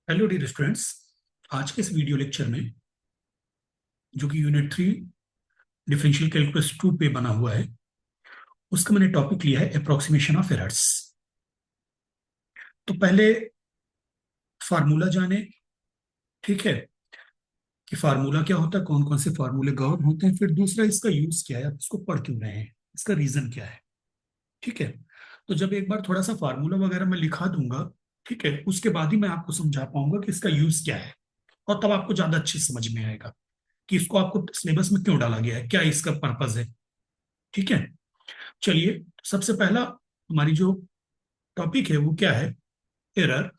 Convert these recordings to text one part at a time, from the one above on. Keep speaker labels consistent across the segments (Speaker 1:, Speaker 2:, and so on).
Speaker 1: Hello dear students. आज के इस वीडियो लेक्चर में जो कि यूनिट 3 डिफरेंशियल कैलकुलस 2 पे बना हुआ है, उसका मैंने टॉपिक लिया है अप्रोक्सीमेशन ऑफ एरर्स। तो पहले फार्मूला जाने, ठीक है, कि फार्मूला क्या होता है, कौन कौन से फार्मूले गवर्न होते हैं। फिर दूसरा, इसका यूज क्या है, आप इसको पढ़ क्यों रहे हैं, इसका रीजन क्या है। ठीक है। तो जब एक बार थोड़ा सा फार्मूला वगैरह मैं लिखा दूंगा, ठीक है, उसके बाद ही मैं आपको समझा पाऊंगा कि इसका यूज क्या है, और तब आपको ज्यादा अच्छे से समझ में आएगा कि इसको आपको सिलेबस में क्यों डाला गया है, क्या इसका पर्पज है। ठीक है। चलिए, सबसे पहला हमारी जो टॉपिक है वो क्या है, एरर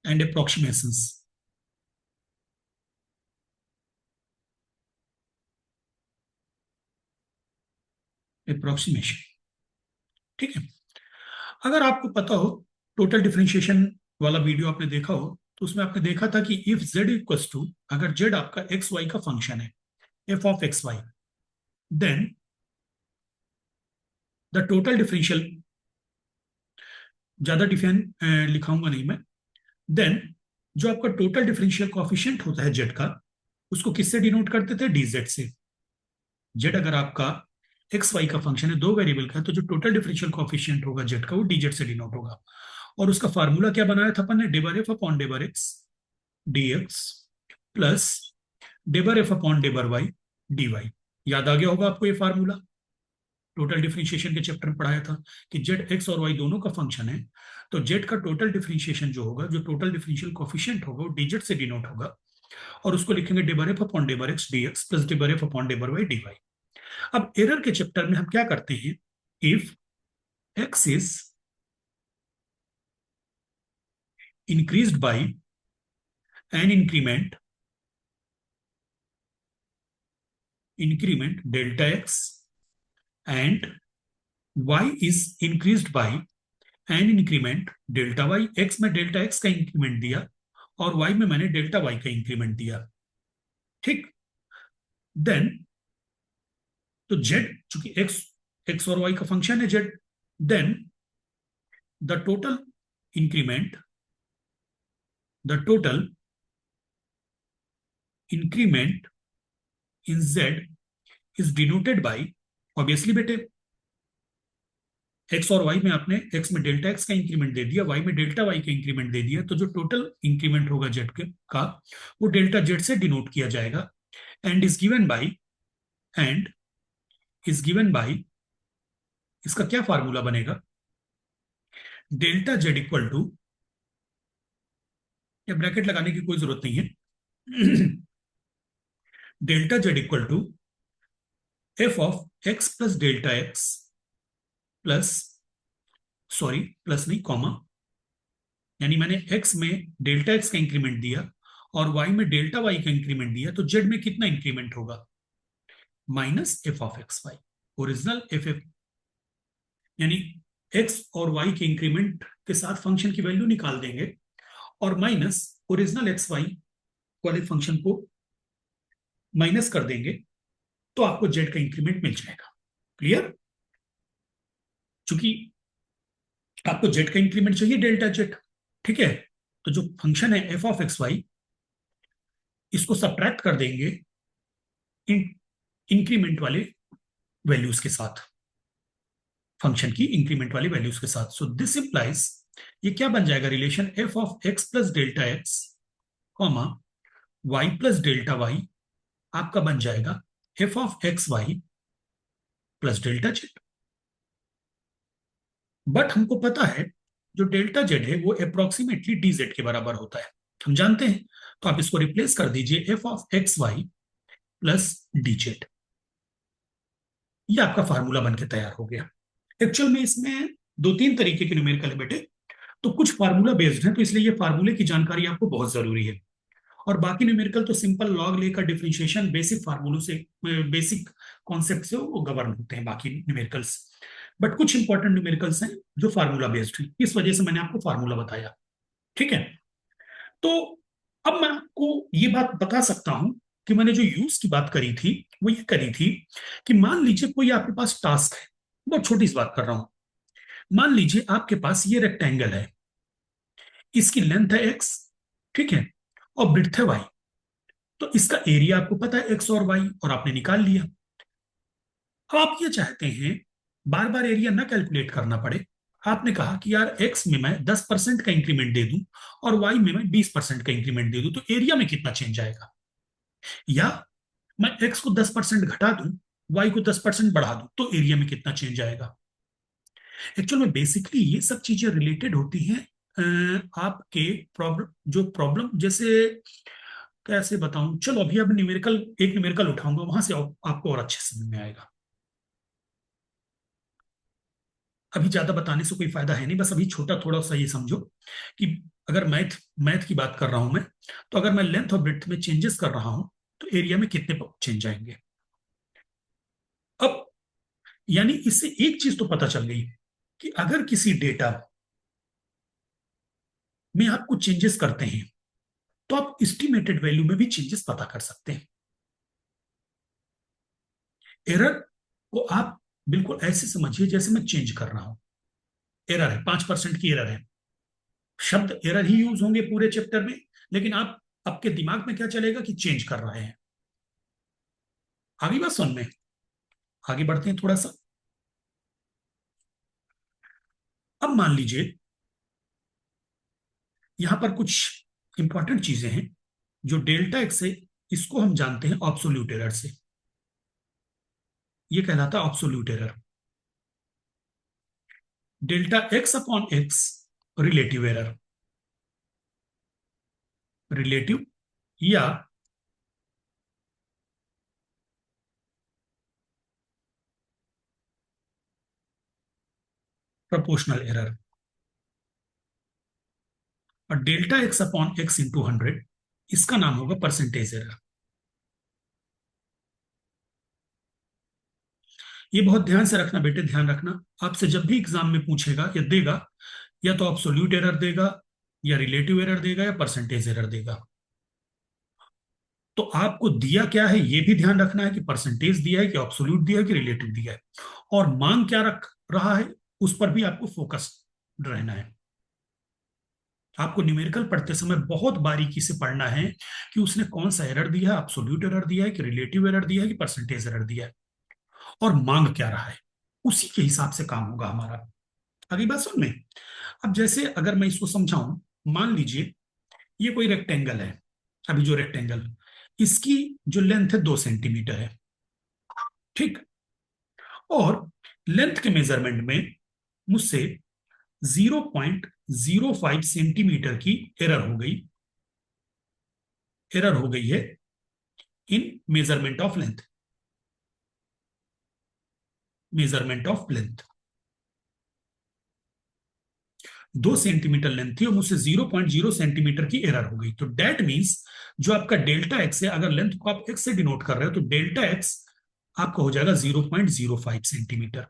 Speaker 1: एंड अप्रोक्सीमेशंस। अप्रोक्सीमेशन, ठीक है। अगर आपको पता हो, टोटल डिफरेंशिएशन वाला वीडियो आपने देखा हो, तो उसमें आपने देखा था कि इफ z इक्वल्स टू, अगर z आपका एक्स वाई का फंक्शन है, f of x y, then the total differential, ज्यादा डिफेन लिखाऊंगा नहीं मैं, देन जो आपका टोटल डिफरेंशियल कॉफिशिएंट होता है जेड का, उसको किससे डिनोट करते थे, डीजेड से। जेड अगर आपका एक्स वाई का फंक्शन है, दो वेरिएबल का है, तो जो टोटल डिफरेंशियल कॉफिशिएंट होगा जेड का, वो डीजेड से डिनोट होगा। और उसका फार्मूला क्या बनाया था अपन ने, डेबर एफ अपॉन डेबर एक्स डीएक्स प्लस डेबर एफ अपॉन डेबर वाई डी वाई। याद आ गया होगा आपको ये फार्मूला, टोटल डिफरेंशिएशन के चैप्टर में पढ़ाया था कि जेड एक्स और वाई दोनों का फंक्शन है, तो जेड का टोटल डिफरेंशिएशन जो होगा, जो टोटल डिफरेंशियल कॉफिशिएंट होगा, वो डीजेड से डिनोट होगा। और उसको लिखेंगे डेबर एफ अपॉन डेबर एक्स डीएक्स प्लस डेबर एफ अपॉन डेबर वाई डी वाई। अब एरर के चैप्टर में हम क्या करते हैं, if X is increased by an increment delta x and y is increased by an increment delta Y. X में डेल्टा एक्स का इंक्रीमेंट दिया और y में मैंने डेल्टा वाई का इंक्रीमेंट दिया, ठीक। देन तो z, चूंकि एक्स और y का फंक्शन है z, then the total increment, the total increment in z is denoted by, obviously बेटे, एक्स और वाई में आपने एक्स में डेल्टा एक्स का इंक्रीमेंट दे दिया, वाई में डेल्टा वाई का इंक्रीमेंट दे दिया, तो जो टोटल इंक्रीमेंट होगा जेड का, वो डेल्टा जेड से डिनोट किया जाएगा। And is given by, and is given by, इसका क्या फार्मूला बनेगा, डेल्टा जेड इक्वल टू, या ब्रैकेट लगाने की कोई जरूरत नहीं है, delta z equal to f of x plus delta x plus, sorry plus नहीं कॉमा, यानी मैंने x में डेल्टा x का इंक्रीमेंट दिया और y में डेल्टा y का इंक्रीमेंट दिया, तो z में कितना इंक्रीमेंट होगा, minus f of x y, original f f, यानी x और y के इंक्रीमेंट के साथ फंक्शन की वैल्यू निकाल देंगे और माइनस ओरिजिनल एक्स वाई वाले फंक्शन को माइनस कर देंगे, तो आपको z का इंक्रीमेंट मिल जाएगा। क्लियर। चूंकि आपको z का इंक्रीमेंट चाहिए डेल्टा z, ठीक है, तो जो फंक्शन है एफ ऑफ एक्स वाई, इसको सब्ट्रैक्ट कर देंगे इंक्रीमेंट वाले वैल्यूज के साथ, फंक्शन की इंक्रीमेंट वाली वैल्यूज के साथ। सो दिस इंप्लाइज, ये क्या बन जाएगा, relation f of x plus delta x comma y plus delta y आपका बन जाएगा f of x y plus delta z. But हमको पता है जो डेल्टा जेड है वो अप्रोक्सीमेटली डी जेड के बराबर होता है, हम जानते हैं। तो आप इसको रिप्लेस कर दीजिए f of x y plus d z, ये आपका फार्मूला बनके तैयार हो गया। एक्चुअल में इसमें दो तीन तरीके के न्यूमेरिकल है बेटे, तो कुछ फार्मूला बेस्ड है, तो इसलिए ये फार्मूले की जानकारी आपको बहुत जरूरी है। और बाकी न्यूमेरिकल तो सिंपल लॉग लेकर डिफरेंशिएशन बेसिक फार्मूलों से, बेसिक कॉन्सेप्ट से वो गवर्न होते हैं बाकी न्यूमेरिकल्स। बट कुछ इंपॉर्टेंट न्यूमेरिकल्स हैं जो फार्मूला बेस्ड है, इस वजह से मैंने आपको फार्मूला बताया, ठीक है। तो अब मैं आपको ये बात बता सकता हूं कि मैंने जो यूज की बात करी थी वो ये करी थी कि मान लीजिए कोई आपके पास टास्क है, बहुत छोटी सी बात कर रहा हूं। मान लीजिए आपके पास ये रेक्टेंगल है, इसकी लेंथ है एक्स, ठीक है, और ब्रेड्थ है वाई। तो इसका एरिया आपको पता है एक्स और वाई, और आपने निकाल लिया। अब आप ये चाहते हैं बार बार एरिया ना कैलकुलेट करना पड़े। आपने कहा कि यार एक्स में मैं 10% का इंक्रीमेंट दे दूं और वाई में मैं 20% का इंक्रीमेंट दे दूं, तो एरिया में कितना चेंज आएगा। या मैं एक्स को 10% घटा दूं, वाई को 10% बढ़ा दूं, तो एरिया में कितना चेंज आएगा। एक्चुअल में बेसिकली ये सब चीजें रिलेटेड होती हैं आपके प्रॉब्लम, जो प्रॉब्लम जैसे कैसे बताऊं, चलो अभी अब न्यूमेरिकल, एक न्यूमेरिकल उठाऊंगा, वहां से आपको और अच्छे से समझ में आएगा। अभी ज्यादा बताने से कोई फायदा है नहीं, बस अभी छोटा थोड़ा सा ये समझो कि अगर मैथ मैथ की बात कर रहा हूं मैं, तो अगर मैं लेंथ और ब्रेड्थ में चेंजेस कर रहा हूं, तो एरिया में कितने चेंज आएंगे। अब यानी इससे एक चीज तो पता चल गई कि अगर किसी डेटा में आप कुछ चेंजेस करते हैं, तो आप एस्टिमेटेड वैल्यू में भी चेंजेस पता कर सकते हैं। एरर को आप बिल्कुल ऐसे समझिए जैसे मैं चेंज कर रहा हूं। एरर है, 5% की एरर है, शब्द एरर ही यूज होंगे पूरे चैप्टर में, लेकिन आप आपके दिमाग में क्या चलेगा कि चेंज कर रहे हैं। आगे बात सुन में, आगे बढ़ते हैं थोड़ा सा। अब मान लीजिए यहां पर कुछ इंपॉर्टेंट चीजें हैं। जो डेल्टा एक्स है, इसको हम जानते हैं ऑब्सोल्यूट एरर से। ये कहलाता है absolute error. Delta x upon x, relative error. Relative या प्रोपोर्शनल एरर। और delta x upon x into 100, इसका नाम होगा परसेंटेज एरर। ये बहुत ध्यान से रखना बेटे, ध्यान रखना। आपसे जब भी एग्जाम में पूछेगा या देगा, या तो एब्सोल्यूट एरर देगा, या रिलेटिव एरर देगा, या परसेंटेज एरर देगा। तो आपको दिया क्या है ये भी ध्यान रखना है कि परसेंटेज दिया है कि एब्सोल्यूट दिया है कि रिलेटिव दिया है, और मांग क्या रख रहा है उस पर भी आपको फोकस रहना है। आपको न्यूमेरिकल पढ़ते समय बहुत बारीकी से पढ़ना है कि उसने कौन सा एरर दिया है, एब्सोल्यूट एरर दिया है कि रिलेटिव एरर दिया है कि परसेंटेज एरर दिया है, और मांग क्या रहा है। उसी के हिसाब से काम होगा हमारा। अगली बात सुन में, अब जैसे अगर मैं इसको समझाऊं, मान लीजिए ये कोई रेक्टेंगल है। अभी जो रेक्टेंगल, इसकी जो लेंथ है 2 सेंटीमीटर है, ठीक। और लेंथ के मेजरमेंट में मुझसे 0.05 सेंटीमीटर की एरर हो गई। एरर हो गई है इन measurement of length. Measurement of length 2 centimetre length थी और मुझसे 0.0 सेंटीमीटर की एरर हो गई। तो डेट मीन्स जो आपका डेल्टा एक्स है, अगर लेंथ को आप एक्स से डिनोट कर रहे हो, तो डेल्टा एक्स आपका हो जाएगा 0.05 सेंटीमीटर,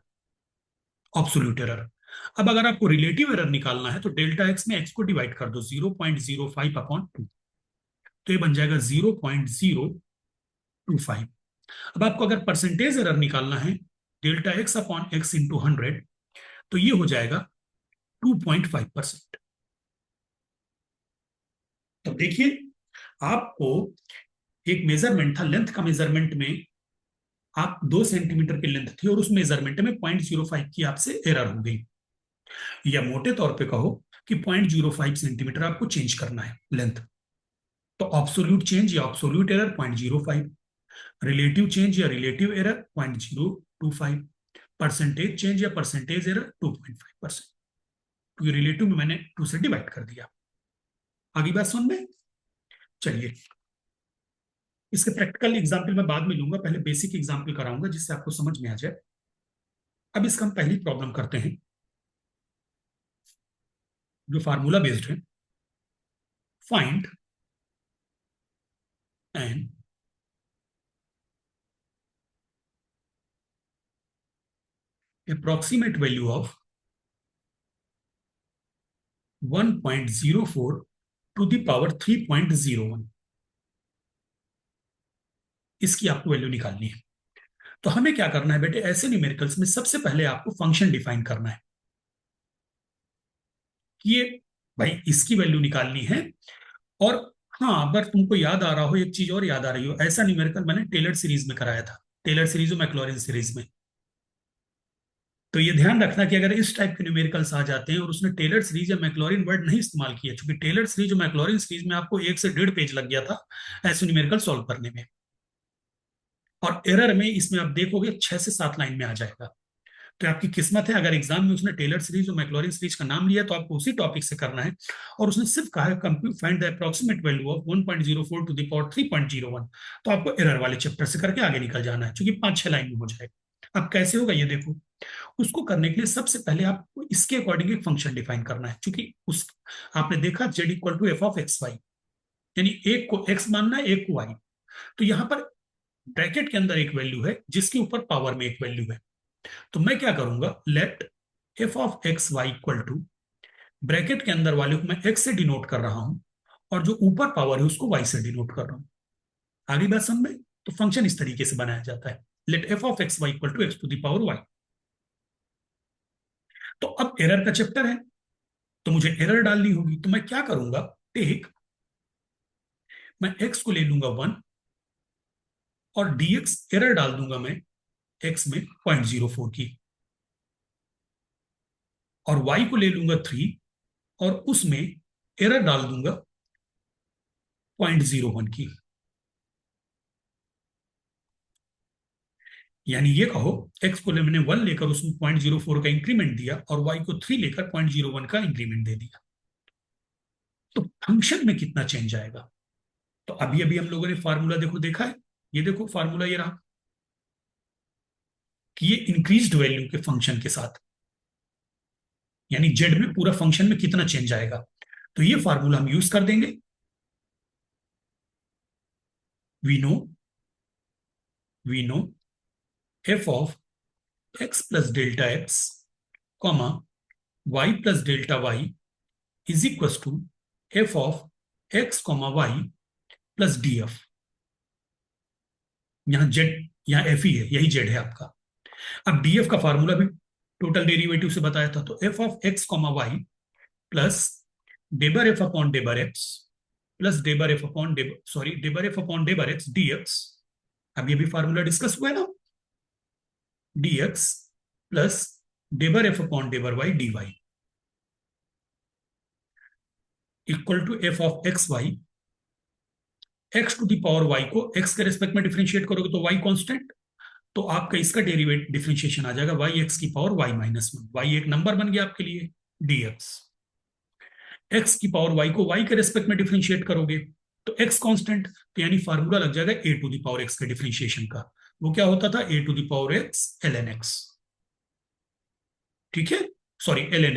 Speaker 1: ऑब्सोल्यूट एरर। अब अगर आपको रिलेटिव एरर निकालना है, तो डेल्टा एक्स में एक्स को डिवाइड कर दो 0.05/2, तो ये बन जाएगा 0.025। अब आपको अगर परसेंटेज एरर निकालना है, delta x upon x into 100, तो ये हो जाएगा 2.5%। तो देखिए, आपको एक मेजरमेंट था, लेंथ का मेजरमेंट में आप 2 सेंटीमीटर की लेंथ थी और उस मेजरमेंट में 0.05 की आपसे एरर हो गई। या मोटे तौर पे कहो कि 0.05 सेंटीमीटर आपको चेंज करना है लेंथ। तो ऑब्सोल्यूट चेंज या ऑब्सोल्यूट एरर 0.05, रिलेटिव चेंज या रिलेटिव एरर 0.025, परसेंटेज चेंज या परसेंटेज एरर 2.5%। क्योंकि रिलेटिव में मैंने 2 से डिवाइड कर दिया। आगे बात सुन में, चलिए इसके प्रैक्टिकल एग्जाम्पल मैं बाद में लूंगा, पहले बेसिक एग्जाम्पल कराऊंगा जिससे आपको समझ में आ जाए। अब इसका हम पहली प्रॉब्लम करते हैं जो फार्मूला बेस्ड है। Find an approximate value of 1.04 to the power 3.01। इसकी आपको वैल्यू निकालनी है। तो हमें क्या करना है बेटे, ऐसे न्यूमेरिकल्स में सबसे पहले आपको फंक्शन डिफाइन करना है कि ये भाई इसकी वैल्यू निकालनी है। और हाँ, अगर तुमको याद आ रहा हो, एक चीज और याद आ रही हो, ऐसा न्यूमेरिकल मैंने टेलर सीरीज में कराया था, टेलर सीरीज और मैक्लॉरिन सीरीज में। तो ये ध्यान रखना कि अगर इस टाइप के न्यूमेरिकल्स आ जाते हैं और उसने टेलर सीरीज या मैक्लॉरिन वर्ड नहीं इस्तेमाल किया, क्योंकि टेलर सीरीज और मैक्लॉरिन सीरीज में आपको 1 से 1.5 पेज लग गया था ऐसे न्यूमेरिकल सॉल्व करने में, और एरर में इसमें आप देखोगे 6 से 7 लाइन में आ जाएगा। तो आपकी किस्मत है, अगर एग्जाम में उसने टेलर सीरीज और मैक्लॉरिन सीरीज का नाम लिया तो आपको उसी टॉपिक से करना है, और उसने सिर्फ कहा है compute find the approximate value of 1.04 to the power 3.01, तो आपको एरर वाले चैप्टर से करके आगे निकल जाना है, क्योंकि 5-6 लाइन में हो जाएगा। अब कैसे होगा ये देखो। उसको करने के लिए सबसे पहले आपको इसके अकॉर्डिंग एक फंक्शन डिफाइन करना है, क्योंकि उस आपने देखा z equal to f of x y, यानी एक को एक्स मानना है, एक को वाई। तो यहां पर ब्रैकेट के अंदर एक वैल्यू है जिसके ऊपर पावर में एक वैल्यू है। तो मैं क्या करूंगा, let f of x y equal to, bracket के अंदर वाले को मैं एक्स से डिनोट कर रहा हूं, और जो ऊपर पावर है उसको वाई से डिनोट कर रहा हूं। आगे बात समझ में? तो फंक्शन इस तरीके से बनाया जाता है, let f of x y equal to x to the power y. तो अब एरर का चैप्टर है, तो मुझे एरर डालनी होगी, तो मैं क्या करूंगा, टेक, मैं एक्स को ले लूंगा 1, और dx एरर डाल दूंगा मैं एक्स में 0.04 की, और y को ले लूंगा 3, और उसमें एरर डाल दूंगा 0.01 की। यानी ये कहो, x को मैंने 1 लेकर उसमें 0.04 का इंक्रीमेंट दिया, और y को 3 लेकर 0.01 का इंक्रीमेंट दे दिया। तो फंक्शन में कितना चेंज आएगा? तो अभी अभी हम लोगों ने फार्मूला देखो देखा है, ये देखो फार्मूला ये रहा, कि ये इंक्रीज्ड वैल्यू के फंक्शन के साथ, यानी जेड में पूरा फंक्शन में कितना चेंज आएगा, तो ये फार्मूला हम यूज कर देंगे। We know we know f of x plus delta x, comma y plus delta y is equal to f of x comma y plus d f. यहां जेड, यहां एफ ही है, यही जेड है आपका। अब डी एफ का formula भी टोटल डेरिवेटिव से बताया था, तो f of x comma y plus डेबर एफ अपॉन डेबर एक्स प्लस डेबर एफ अपॉन डेबर, सॉरी, डेबर एफ अपॉन डेबर एक्स डी एक्स। अब ये भी फार्मूला डिस्कस हुआ है ना, डी एक्स प्लस डेबर एफ अपॉन डेबर Y D y equal to f of x y, x to the power y को एक्स के रेस्पेक्ट में डिफरेंशिएट करोगे तो वाई कांस्टेंट, तो आपका इसका डेरिवेट डिफरेंशिएशन आ जाएगा वाई एक्स की पावर वाई माइनस 1, वाई एक नंबर बन गया आपके लिए, डीएक्स। एक्स की पावर वाई को वाई के रेस्पेक्ट में डिफरेंशिएट करोगे तो एक्स कांस्टेंट, तो यानी फार्मूला लग जाएगा a to the power x के डिफरेंशिएशन का। वो क्या होता था, a to the power x l n x, ठीक है, sorry l n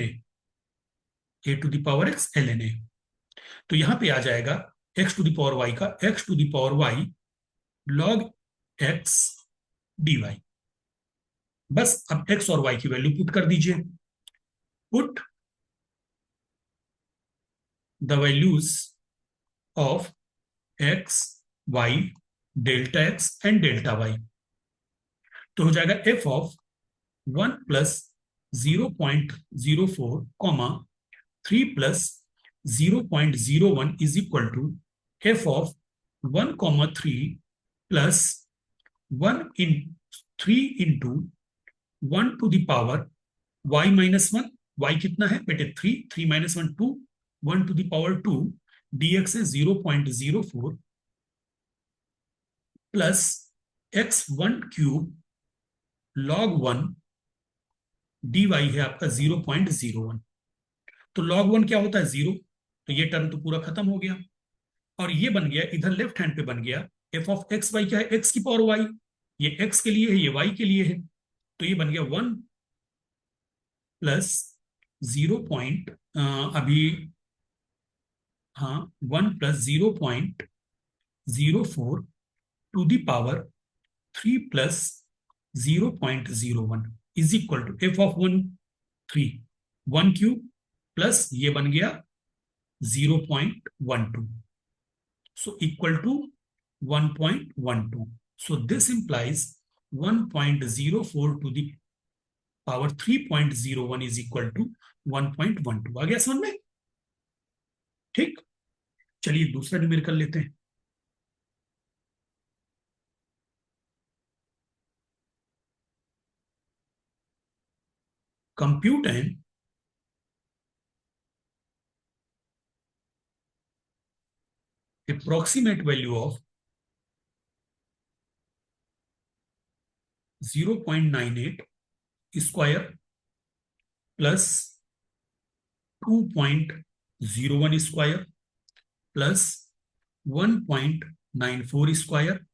Speaker 1: a to the power x l n ए। तो यहां पे आ जाएगा x to the power y का x to the power y log x d y. बस अब एक्स और वाई की वैल्यू पुट कर दीजिए, put the values of x y delta x and delta y. तो हो जाएगा f of 1 plus 0.04 comma 3 plus 0.01 is equal to f of 1,3 plus 1 in 3 into 1 to the power y minus 1, y कितना है बेटे 3, 3 minus 1 2, 1 to the power 2, dx है 0.04 plus x1 cube log 1 dy है आपका 0.01। तो log 1 क्या होता है 0, तो ये टर्म तो पूरा खत्म हो गया, और ये बन गया इधर लेफ्ट हैंड पे बन गया एफ ऑफ एक्स वाई, क्या है एक्स की पावर वाई, ये एक्स के लिए है ये वाई के लिए है, तो ये बन गया 1 प्लस 0. अभी हाँ 1 plus 0.04 to the power 3 plus 0.01 is equal to f of 1 plus ये बन गया 0.12, so equal to 1.12. So this implies 1.04 to the power 3.01 is equal to 1.12। आ गया समझ में? ठीक, चलिए दूसरा न्यूमेरिकल लेते हैं। Compute an approximate value of 0.98 square plus 2.01 square plus 1.94 square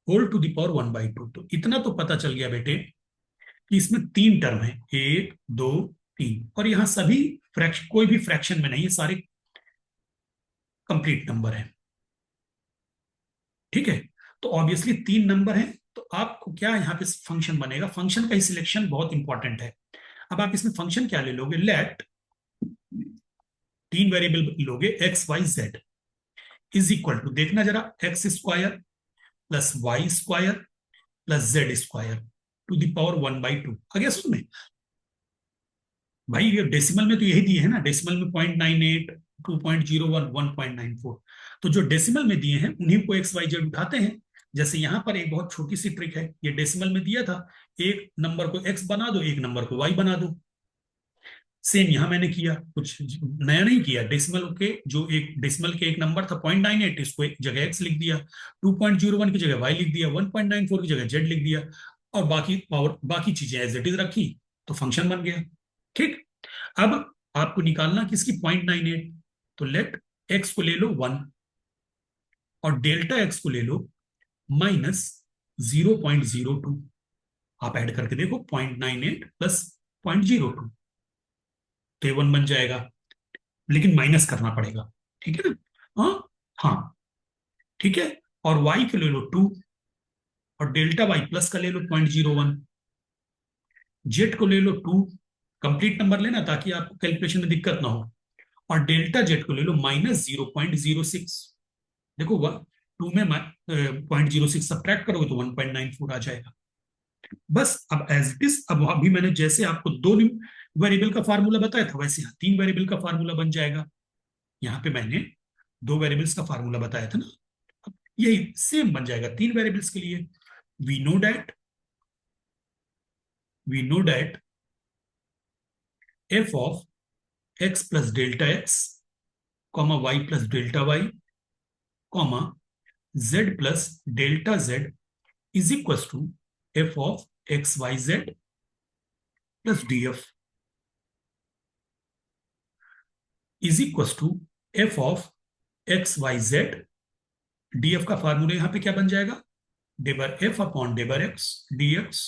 Speaker 1: whole to the power 1/2। तो इतना तो पता चल गया बेटे कि इसमें तीन टर्म है, एक दो तीन, और यहां सभी फ्रैक्शन, कोई भी फ्रैक्शन में नहीं है, सारे कंप्लीट नंबर है। ठीक है, तो ऑब्वियसली तीन नंबर है, तो आपको क्या यहाँ पे फंक्शन बनेगा, फंक्शन का ही सिलेक्शन बहुत इंपॉर्टेंट है। अब आप इसमें फंक्शन क्या ले लोगे, लेट तीन वेरिएबल लोगे x y z is equal to, देखना जरा, x square plus y square plus z square to the power 1/2 आ गया सुन में। भाई ये डेसिमल में तो यही दिए है ना, डेसिमल में 0.98, 2.01, 1.94, तो जो डेसिमल में दिए हैं उन्हीं को एक्स वाई जेड उठाते हैं। जैसे यहां पर एक बहुत छोटी सी ट्रिक है, ये डेसिमल में दिया था, एक नंबर को एक्स बना दो, एक नंबर को वाई बना दो। सेम यहां मैंने किया, कुछ नया नहीं किया। डेसिमल के जो एक डेसिमल के एक नंबर था 0.98, इसको एक जगह एक्स लिख दिया, 2.01 की जगह वाई लिख दिया, 1.94 की जगह जेड लिख दिया, और बाकी पावर बाकी चीजें एज इट इज रखी, तो फंक्शन बन गया। ठीक, अब आपको निकालना किसकी, 0.98, तो लेट एक्स को ले लो 1 और डेल्टा एक्स को ले लो -0.02। आप ऐड करके देखो, 0.98 प्लस 0.02, तो ये 1 बन जाएगा, लेकिन माइनस करना पड़ेगा। ठीक है ना, हाँ हाँ, ठीक है। और y के ले लो 2 और डेल्टा y प्लस का ले लो 0.01, जेड को ले लो 2, कंप्लीट नंबर लेना ताकि आपको कैलकुलेशन में दिक्कत ना हो, और डेल्टा जेड को ले लो -0.06। देखो 2 में 0.06 सब्ट्रैक्ट करोगे तो 1.94 आ जाएगा। बस अब एज इट इज, अब अभी मैंने जैसे आपको दो वेरिएबल का फार्मूला बताया था, वैसे यहाँ तीन वेरिएबल का फार्मूला बन जाएगा। यहाँ पे मैंने दो वेरिएबल्स का फार्मूला बताया था ना, अब यही सेम बन जाएगा तीन वेरिएबल्स के लिए। We know that we know that f of x plus delta x comma y plus delta y comma z plus delta z is equal to f of x y z plus d f is equal to f of x y z. D f का formula यहां पे क्या बन जाएगा, डेबर F upon डेबर x d x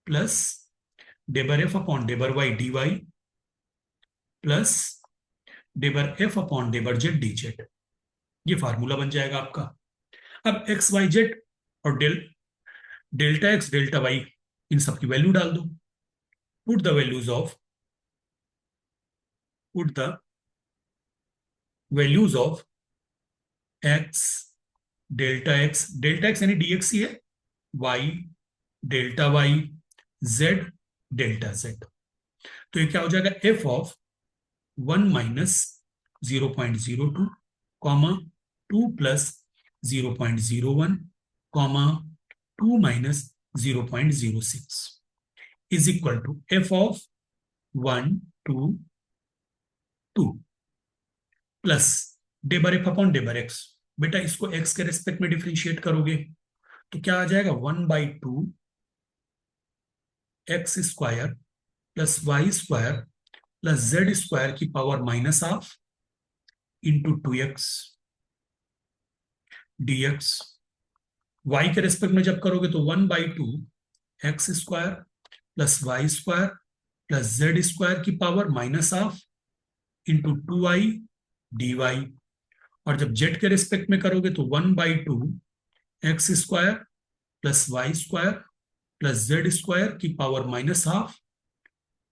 Speaker 1: plus डेबर F upon डेबर वाई डी वाई प्लस डेबर एफ अपॉन डेबर जेड डी जेड। ये फार्मूला बन जाएगा आपका। अब एक्स वाई जेड और डेल्टा एक्स डेल्टा वाई, इन सब की वैल्यू डाल दो। Put the values of put the values of delta x यानी डीएक्स ही है, y delta y, z delta z. तो ये क्या हो जाएगा, f of 1 minus 0.02 comma 2 plus 0.01 comma 2 minus 0.06 is equal to f of 1 2 2 plus डेबर एफ अपॉन डेबर एक्स। बेटा इसको एक्स के रेस्पेक्ट में डिफरेंशिएट करोगे तो क्या आ जाएगा, 1/2 x square plus y square plus z square की power -12 into 2x dx। y के रेस्पेक्ट में जब करोगे तो 1/2 x square plus y square plus z square की पावर -12 इंटू 2i dy। और जब z के रेस्पेक्ट में करोगे तो 1/2 x square plus y square plus z square की पावर -12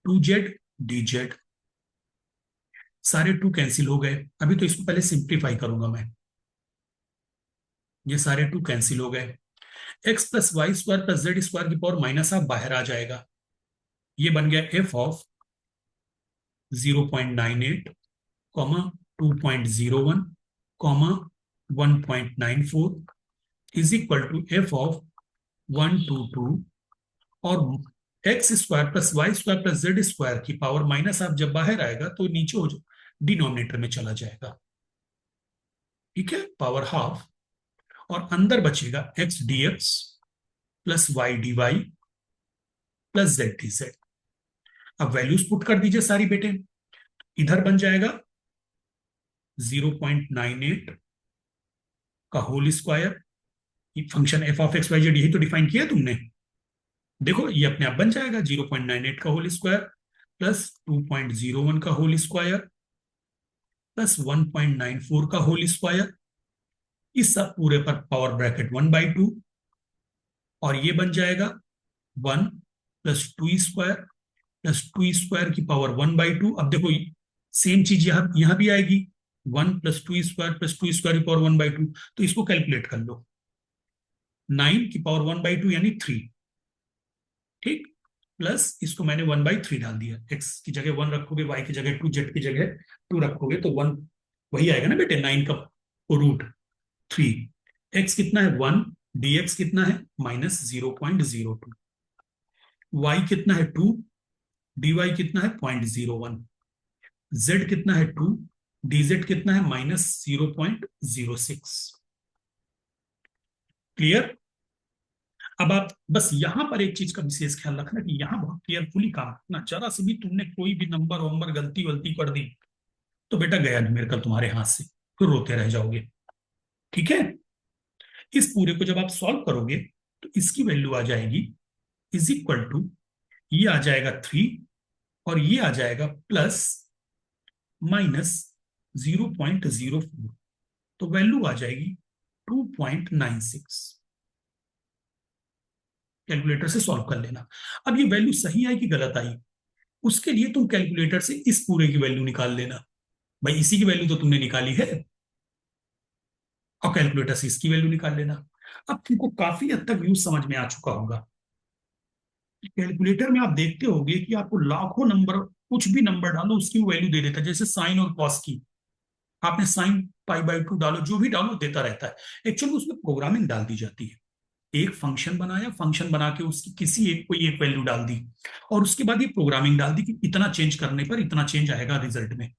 Speaker 1: 2z dz। सारे टू कैंसिल हो गए। अभी तो इसको पहले सिंप्लीफाई करूंगा मैं, ये सारे टू कैंसिल हो गए। X plus y square plus z square की पावर -12 बाहर आ जाएगा। ये बन गया f of 0.98 comma 2.01 comma 1.94 is equal to f of 122 और x square plus y square plus z square की पावर माइनस आप जब बाहर आएगा तो नीचे हो डिनोमिनेटर में चला जाएगा, ठीक है, पावर हाफ, और अंदर बचेगा x d x plus y D y plus z d z. अब वैल्यूज पुट कर दीजिए सारी बेटे, इधर बन जाएगा 0.98 का whole square, function f of x y z यही तो डिफाइन किया तुमने, देखो ये अपने आप बन जाएगा 0.98 का होल स्क्वायर प्लस 2.01 का होल स्क्वायर प्लस 1.94 का होल स्क्वायर, इस सब पूरे पर पावर ब्रैकेट 1/2, और ये बन जाएगा 1 plus two square plus two square की पावर 1/2। अब देखो सेम चीज यहां भी आएगी, 1 plus two square plus two square की पावर 1/2, तो इसको कैलकुलेट कर लो, 9 की पावर 1/2 यानी 3, ठीक, प्लस इसको मैंने 1/3 डाल दिया, एक्स की जगह 1 रखोगे, वाई की जगह 2, जेड की जगह 2 रखोगे तो 1 वही आएगा ना बेटे, 9 का रूट 3, एक्स कितना है 1, dx कितना है -0.02, y कितना है 2, dy कितना है 0.01, z कितना है 2, dz कितना है -0.06। क्लियर? अब आप बस यहां पर एक चीज का विशेष ख्याल रखना कि यहां बहुत केयरफुली काम करना, जरा से भी तुमने कोई भी नंबर वंबर गलती वलती कर दी तो बेटा गया न्यूमेरिकल तुम्हारे हाथ से, फिर रोते रह जाओगे, ठीक है। इस पूरे को जब आप सॉल्व करोगे तो इसकी वैल्यू आ जाएगी इज इक्वल टू, ये आ जाएगा 3 और ये आ जाएगा प्लस -0.04, तो वैल्यू आ जाएगी 2.96। कैलकुलेटर से सॉल्व कर लेना। अब ये वैल्यू सही आई कि गलत आई, उसके लिए तुम कैलकुलेटर से इस पूरे की वैल्यू निकाल लेना, भाई इसी की वैल्यू तो तुमने निकाली है, और कैलकुलेटर से इसकी वैल्यू निकाल लेना। अब तुमको काफी हद तक यूज समझ में आ चुका होगा। कैलकुलेटर में आप देखते होंगे कि आपको लाखों नंबर, कुछ भी नंबर डालो उसकी वैल्यू दे देता है, जैसे साइन और कॉस की, आपने साइन π/2 डालो, जो भी डालो देता रहता है। एक्चुअली उसमें प्रोग्रामिंग डाल दी जाती है, एक फंक्शन बनाया, फंक्शन बना के उसकी किसी एक कोई एक वैल्यू डाल दी, और उसके बाद ये प्रोग्रामिंग डाल दी कि इतना चेंज करने पर इतना चेंज आएगा रिजल्ट में।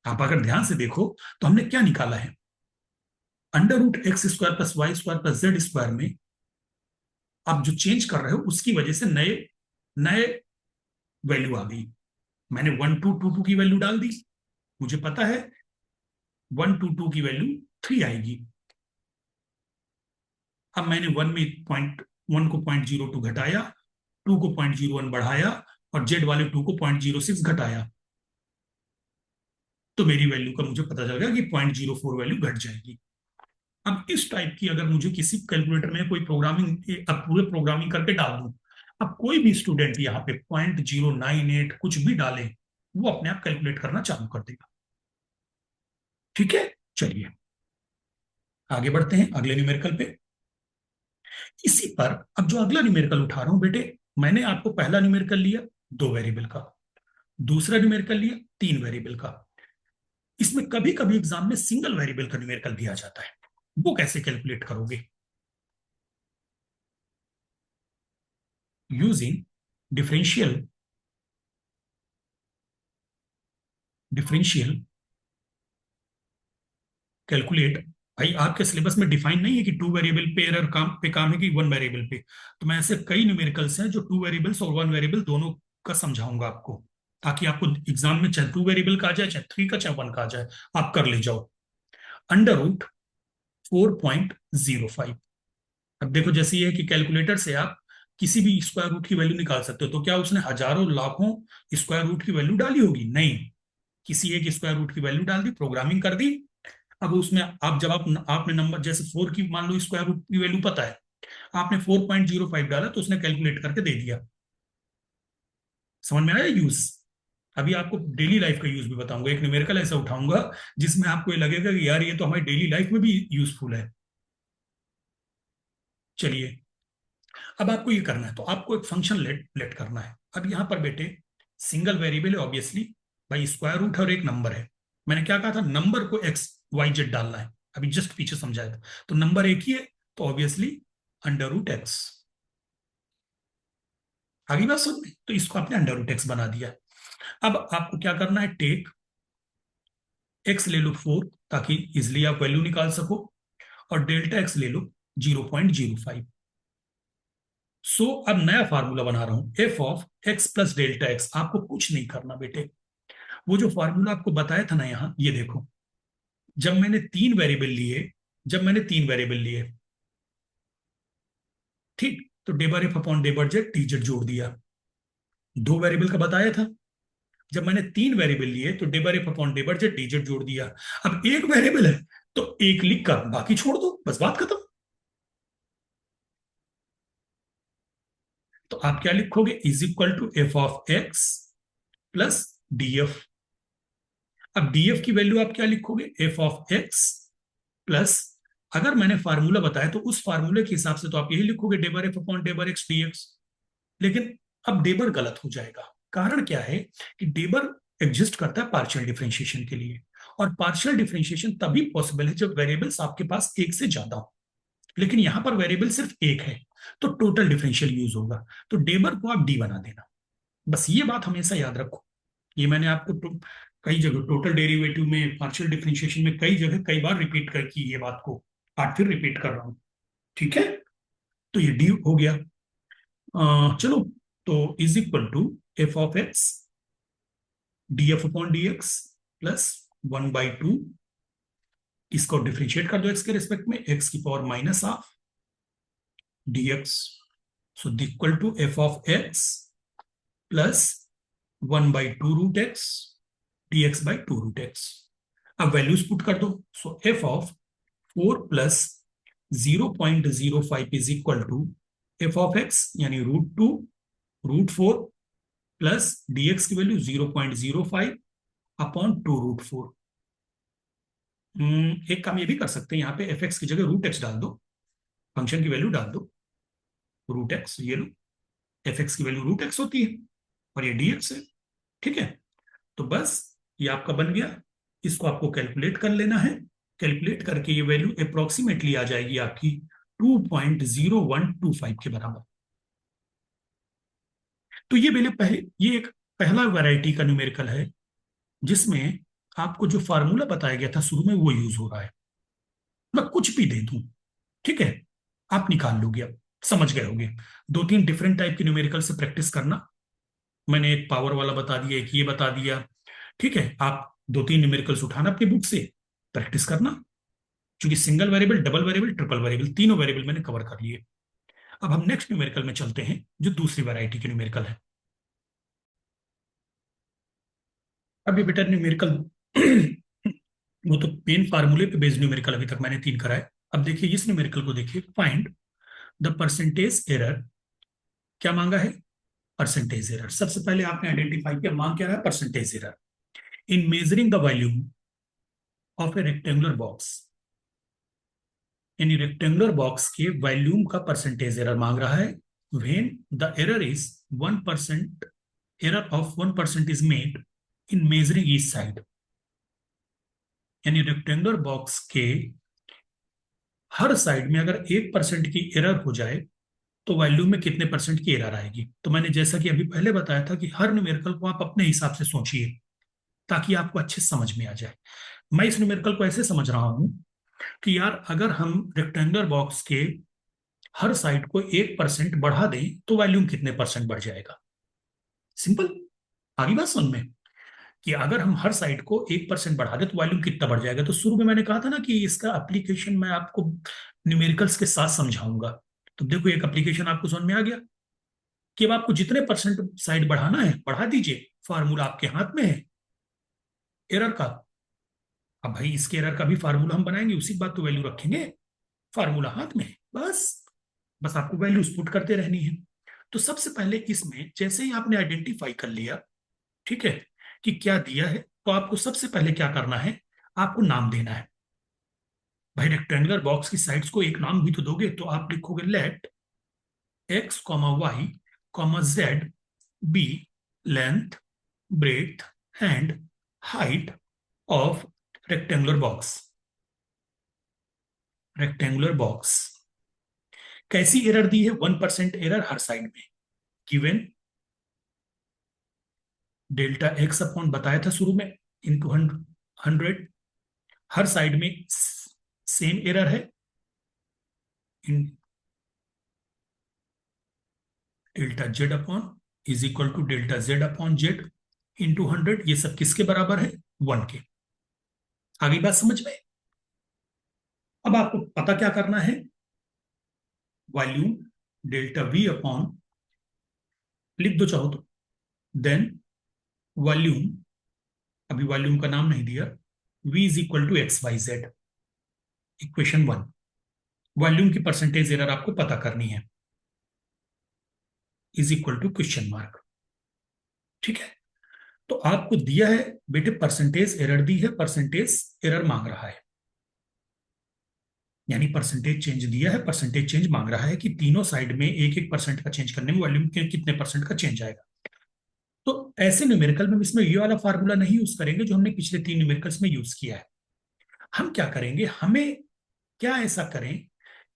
Speaker 1: आप अगर ध्यान से देखो तो हमने क्या निकाला है, √x² plus y² plus z² में आप जो चेंज कर रहे हो उसकी वजह से नए नए वैल्यू आ गई। मैंने 1222 की वैल्यू डाल दी, मुझे पता है 122 की वैल्यू 3 आएगी। अब मैंने 1 में पॉइंट 1 को 0.02 घटाया, 2 को 0.01 बढ़ाया, और जेड वाले 2 को 0.06 घटाया, तो मेरी वैल्यू का मुझे पता चल गया कि 0.04 वैल्यू घट जाएगी। अब इस टाइप की अगर मुझे किसी कैलकुलेटर में कोई प्रोग्रामिंग, अब पूरे प्रोग्रामिंग करके डाल दूं, अब कोई भी स्टूडेंट यहाँ पे 0.098 कुछ भी डाले, वो अपने आप कैलकुलेट करना चालू कर देगा, ठीक है। चलिए आगे बढ़ते हैं अगले न्यूमेरिकल पे। इसी पर अब जो अगला न्यूमेरिकल उठा रहा हूं बेटे, मैंने आपको पहला न्यूमेरिकल लिया 2 वेरिएबल का, दूसरा न्यूमेरिकल लिया 3 वेरिएबल का, इसमें कभी कभी एग्जाम में सिंगल वेरिएबल का न्यूमेरिकल भी आ जाता है, वो कैसे कैलकुलेट करोगे? Using differential differential calculate. भाई आपके सिलेबस में डिफाइन नहीं है कि 2 वेरिएबल पे एरर काम है कि 1 वेरिएबल पे, तो मैं ऐसे कई न्यूमेरिकल्स हैं जो 2 वेरिएबल्स और 1 वेरिएबल दोनों का समझाऊंगा आपको, ताकि आपको एग्जाम में चाहे 2 वेरिएबल का आ जाए, चाहे 3 का, चाहे 1 का आ जाए, आप कर ले जाओ। √4.05। अब देखो जैसे ये है कि कैलकुलेटर से आप किसी भी स्क्वायर रूट की वैल्यू निकाल सकते हो, तो क्या उसने हजारों लाखों स्क्वायर रूट की वैल्यू डाली होगी? नहीं, किसी एक स्क्वायर रूट की वैल्यू डाल दी, प्रोग्रामिंग कर दी। अब उसमें आप जब आपने नंबर जैसे 4 की मान लो स्क्वायर रूट की वैल्यू पता है, आपने 4.05 डाला तो उसने कैलकुलेट करके दे दिया। समझ में आया यूज? अभी आपको डेली लाइफ का यूज भी बताऊंगा, एक न्यूमेरिकल ऐसा उठाऊंगा जिसमें आपको ये लगेगा कि यार ये तो हमारी डेली लाइफ में भी यूजफुल है। चलिए अब आपको ये करना है, तो आपको एक फंक्शन लेट करना है। अब यहां पर बेटे सिंगल वेरिएबल है ऑब्वियसली, भाई स्क्वायर रूट है और एक नंबर है, मैंने क्या कहा था, नंबर को एक्स वाई जेड डालना है, अभी जस्ट पीछे समझाया था। तो नंबर एक ही है, तो ऑब्वियसली अंडर रूट एक्स। आगे बात सुन में, तो इसको आपने अंडर रूट एक्स बना दिया। अब आपको क्या करना है, टेक एक्स ले लो 4, ताकि इजिली आप वैल्यू निकाल सको, और डेल्टा एक्स ले लो 0.05। सो अब नया फार्मूला बना रहा हूं, F of x plus delta x. आपको कुछ नहीं करना बेटे, वो जो फार्मूला आपको बताया था ना, यहां ये देखो, जब मैंने तीन वेरिएबल लिए, जब मैंने तीन वेरिएबल लिए, ठीक, तो डेबर एफ अपॉन डेबर जेड टी जेड जोड़ दिया। दो वेरिएबल का बताया था, जब मैंने तीन वेरिएबल लिए तो डेबर एफ अपॉन डेबर जेड टी जेड जोड़ दिया। अब एक वेरिएबल है तो एक लिख कर बाकी छोड़ दो, बस बात खत्म। तो आप क्या लिखोगे, is equal to f of x plus df. अब डीएफ की वैल्यू आप क्या लिखोगे, एफ ऑफ एक्स प्लस, अगर मैंने फार्मूला बताया तो उस फार्मूले के हिसाब से तो आप यही लिखोगे, डेबर एफ अपॉन डेबर एक्स डीएक्स। लेकिन अब डेबर गलत हो जाएगा। कारण क्या है कि डेबर एग्जिस्ट करता है पार्शियल डिफरेंशिएशन के लिए, और पार्शियल डिफरेंशिएशन तभी पॉसिबल है जब वेरिएबल्स आपके पास एक से ज्यादा हो। लेकिन यहां पर वेरिएबल सिर्फ एक है, तो टोटल डिफरेंशियल यूज होगा। तो डेबर को आप डी बना देना, बस ये बात हमेशा याद रखो। ये मैंने आपको कई जगह टोटल डेरिवेटिव में, पार्शियल डिफरेंशिएशन में कई जगह कई बार रिपीट कर की ये बात को, आज फिर रिपीट कर रहा हूं। ठीक है, तो ये डी हो गया। चलो, तो is equal to f of x d f upon d x plus 1/2, इसको डिफ्रेंशिएट कर दो एक्स के रिस्पेक्ट में, एक्स की power minus half d x. So equal to f of x plus 1/2 root x d x by 2 root x. अब values put कर दो। So f of 4 plus 0.05 is equal to f of x यानी √2 √4 plus dx की value 0.05 upon 2 √4। एक काम ये भी कर सकते हैं, यहाँ पे एफ एक्स की जगह रूट एक्स डाल दो, फंक्शन की वैल्यू डाल दो रूट एक्स, ये लो, एफ एक्स की वैल्यू रूट एक्स होती है और ये डी एक्स है। ठीक है, तो बस ये आपका बन गया। इसको आपको कैलकुलेट कर लेना है, कैलकुलेट करके ये वैल्यू अप्रोक्सीमेटली आ जाएगी आपकी 2.0125 के बराबर। तो ये मेरे पहले, ये एक पहला वैरायटी का न्यूमेरिकल है जिसमें आपको जो फार्मूला बताया गया था शुरू में वो यूज हो रहा है। मैं कुछ भी दे दूं, ठीक है, आप निकाल लोगे, अब समझ गए होगे। दो तीन डिफरेंट टाइप के न्यूमेरिकल से प्रैक्टिस करना। मैंने एक पावर वाला बता दिया, एक ये बता दिया। ठीक है, आप दो तीन न्यूमेरिकल्स उठाना अपनी बुक से, प्रैक्टिस करना। क्योंकि single variable, double variable, triple variable, तीनों वेरिएबल मैंने कवर कर लिए। अब हम नेक्स्ट न्यूमेरिकल में चलते हैं, जो दूसरी वैरायटी के न्यूमेरिकल है। अब ये बेटा न्यूमेरिकल वो तो पेन फार्मूले पे बेस्ड न्यूमेरिकल अभी तक मैंने तीन कराए। अब देखिए इस न्यूमेरिकल को देखिए, फाइंड द परसेंटेज एरर। क्या मांगा है, परसेंटेज एरर। सबसे पहले आपने आइडेंटिफाई किया मांग क्या रहा है, percentage error in measuring the volume of A rectangular box. यानी रेक्टेंगुलर बॉक्स के वॉल्यूम का परसेंटेज एरर मांग रहा है। When the error is 1%, error of 1% is made in measuring each side. यानी रेक्टेंगुलर बॉक्स के हर साइड में अगर 1% की एरर हो जाए तो वॉल्यूम में कितने परसेंट की एरर आएगी। तो मैंने जैसा कि अभी पहले बताया था कि हर न्यूमेरिकल को आप अपने हिसाब से सोचिए ताकि आपको अच्छे समझ में आ जाए। मैं इस न्यूमेरिकल को ऐसे समझ रहा हूं कि यार अगर हम रेक्टेंगुलर बॉक्स के हर साइड को 1% बढ़ा दें तो वॉल्यूम कितने परसेंट बढ़ जाएगा। सिंपल, आगे बात सुन में, कि अगर हम हर साइड को 1% बढ़ा दें तो वॉल्यूम कितना बढ़ जाएगा। तो शुरू में मैंने कहा था ना कि इसका एप्लीकेशन मैं आपको न्यूमेरिकल्स के साथ समझाऊंगा। तो देखो एक एप्लीकेशन आपको समझ में आ गया कि अब आपको जितने परसेंट साइड बढ़ाना है बढ़ा दीजिए, फार्मूला आपके हाथ में है एरर का। अब भाई इसके एरर का भी फार्मूला हम बनाएंगे, उसी बात तो वैल्यू रखेंगे, फार्मूला हाथ में है बस। बस आपको वैल्यूज पुट करते रहनी है। तो सबसे पहले इसमें जैसे ही आपने आइडेंटिफाई कर लिया, ठीक है, कि क्या दिया है, तो आपको सबसे पहले क्या करना है, आपको नाम देना है। भाई रेक्टेंगुलर बॉक्स की साइड्स को एक नाम भी तो दोगे, तो आप लिखोगे let x comma y comma z be length breadth and height of rectangular box. Rectangular box कैसी एरर दी है? 1% एरर हर साइड में, गिवन डेल्टा एक्स अपॉन बताया था शुरू में इंटू 100, हर साइड में सेम एरर है, in delta z upon is equal to delta z upon z into 100। ये सब किसके बराबर है? 1 के। आगे बात समझ में? अब आपको पता क्या करना है? वॉल्यूम डेल्टा वी अपॉन, लिख दो चाहो तो, देन वॉल्यूम, अभी वॉल्यूम का नाम नहीं दिया, v is equal to x y z, equation 1। Volume की परसेंटेज एरर आपको पता करनी है, is equal to question mark. ठीक है, तो आपको दिया है बेटे, परसेंटेज एरर दी है, परसेंटेज एरर मांग रहा है, यानी परसेंटेज चेंज दिया है, परसेंटेज चेंज मांग रहा है कि तीनों साइड में 1-1% का चेंज करने में वॉल्यूम के कितने परसेंट का चेंज आएगा। तो ऐसे न्यूमेरिकल में इसमें ये वाला फार्मूला नहीं यूज करेंगे जो हमने पिछले 3 न्यूमेरिकल्स में यूज किया है। हम क्या करेंगे, हमें क्या ऐसा करें